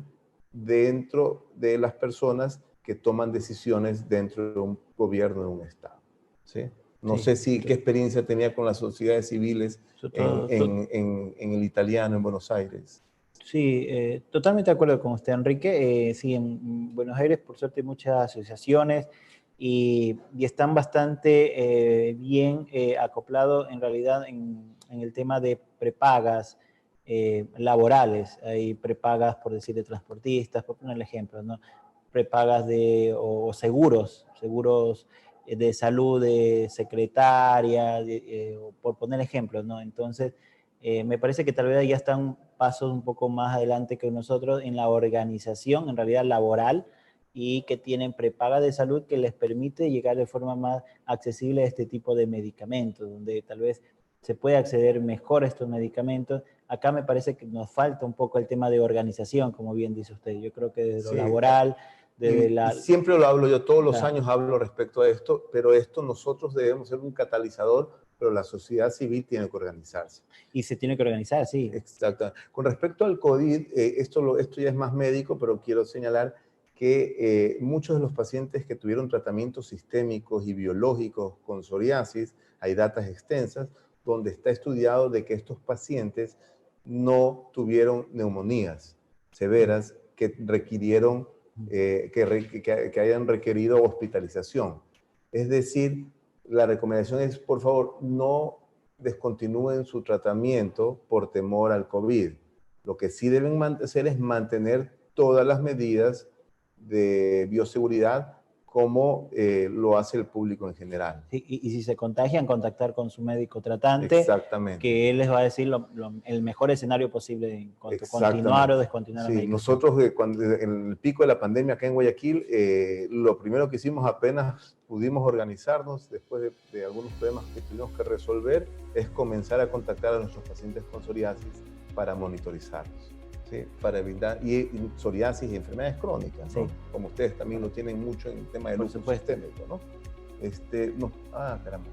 dentro de las personas que toman decisiones dentro de un gobierno, de un Estado. ¿Sí? No sé qué experiencia tenía con las sociedades civiles en el Italiano, en Buenos Aires. Sí, totalmente de acuerdo con usted, Enrique. Sí, en Buenos Aires, por suerte, hay muchas asociaciones y están bastante bien acoplados en realidad en el tema de prepagas laborales. Hay prepagas, por decir, de transportistas, por poner el ejemplo, ¿no? Prepagas o seguros de salud de secretaria, por poner ejemplos, ¿no? Entonces, me parece que tal vez ya están pasos un poco más adelante que nosotros en la organización, en realidad laboral, y que tienen prepaga de salud que les permite llegar de forma más accesible a este tipo de medicamentos, donde tal vez se puede acceder mejor a estos medicamentos. Acá me parece que nos falta un poco el tema de organización, como bien dice usted. Yo creo que desde lo laboral, desde y siempre lo hablo yo, todos los años hablo respecto a esto, pero nosotros debemos ser un catalizador, pero la sociedad civil tiene que organizarse. Y se tiene que organizar, sí. Exacto. Con respecto al COVID, esto ya es más médico, pero quiero señalar que muchos de los pacientes que tuvieron tratamientos sistémicos y biológicos con psoriasis, hay datas extensas, donde está estudiado de que estos pacientes no tuvieron neumonías severas que requirieron, que hayan requerido hospitalización. Es decir, la recomendación es, por favor, no descontinúen su tratamiento por temor al COVID. Lo que sí deben hacer es mantener todas las medidas de bioseguridad como lo hace el público en general. Sí, y si se contagian, contactar con su médico tratante. Exactamente. Que él les va a decir el mejor escenario posible en cuanto a continuar o descontinuar la medicación. Nosotros, cuando en el pico de la pandemia acá en Guayaquil, lo primero que hicimos apenas pudimos organizarnos, después de algunos problemas que tuvimos que resolver, es comenzar a contactar a nuestros pacientes con psoriasis para monitorizarlos. ¿Sí? Para evitar psoriasis y enfermedades crónicas, ¿no? Sí. Como ustedes también lo tienen mucho en el tema del lupus sistémico, ¿no? Caramba.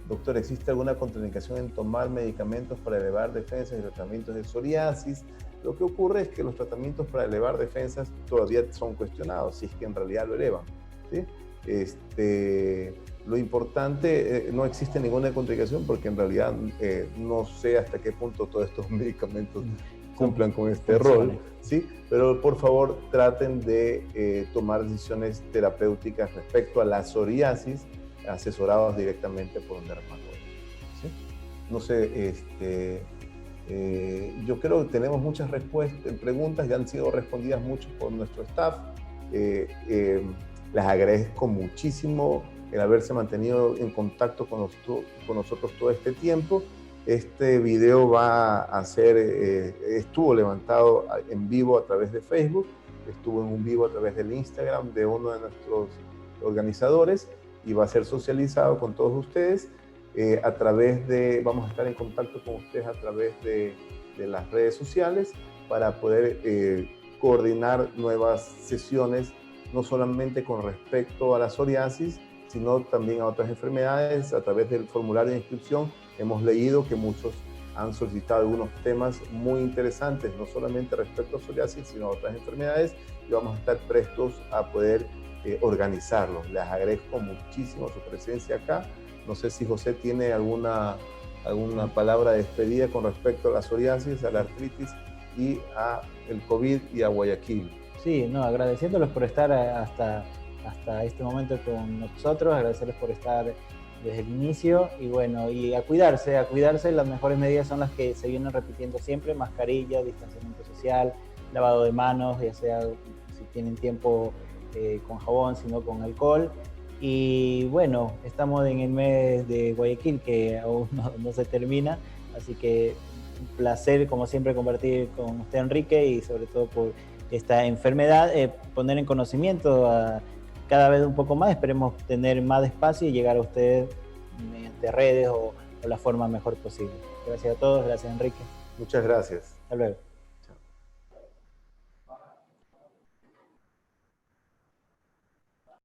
Doctor, ¿existe alguna contraindicación en tomar medicamentos para elevar defensas y tratamientos de psoriasis? Lo que ocurre es que los tratamientos para elevar defensas todavía son cuestionados, si es que en realidad lo elevan, ¿sí? Lo importante, no existe ninguna contraindicación porque en realidad no sé hasta qué punto todos estos medicamentos cumplan con este rol, ¿sí? Pero por favor traten de tomar decisiones terapéuticas respecto a la psoriasis asesorados directamente por un dermatólogo, ¿sí? No sé, yo creo que tenemos muchas preguntas, ya han sido respondidas muchas por nuestro staff. Les agradezco muchísimo el haberse mantenido en contacto con nosotros todo este tiempo. Este video estuvo levantado en vivo a través de Facebook, estuvo en un vivo a través del Instagram de uno de nuestros organizadores y va a ser socializado con todos ustedes vamos a estar en contacto con ustedes a través de de las redes sociales para poder coordinar nuevas sesiones, no solamente con respecto a la psoriasis, sino también a otras enfermedades. A través del formulario de inscripción hemos leído que muchos han solicitado algunos temas muy interesantes, no solamente respecto a psoriasis, sino a otras enfermedades, y vamos a estar prestos a poder organizarlos. Les agradezco muchísimo su presencia acá. No sé si José tiene alguna palabra de despedida con respecto a la psoriasis, a la artritis y a el COVID y a Guayaquil. Sí, no, agradeciéndoles por estar hasta este momento con nosotros, agradecerles por estar desde el inicio y bueno, y a cuidarse, las mejores medidas son las que se vienen repitiendo siempre: mascarilla, distanciamiento social, lavado de manos, ya sea si tienen tiempo con jabón, sino con alcohol. Y bueno, estamos en el mes de Guayaquil que aún no se termina, así que un placer como siempre compartir con usted, Enrique, y sobre todo por esta enfermedad, poner en conocimiento cada vez un poco más. Esperemos tener más espacio y llegar a ustedes mediante redes o la forma mejor posible. Gracias a todos, gracias, Enrique. Muchas gracias. Hasta luego.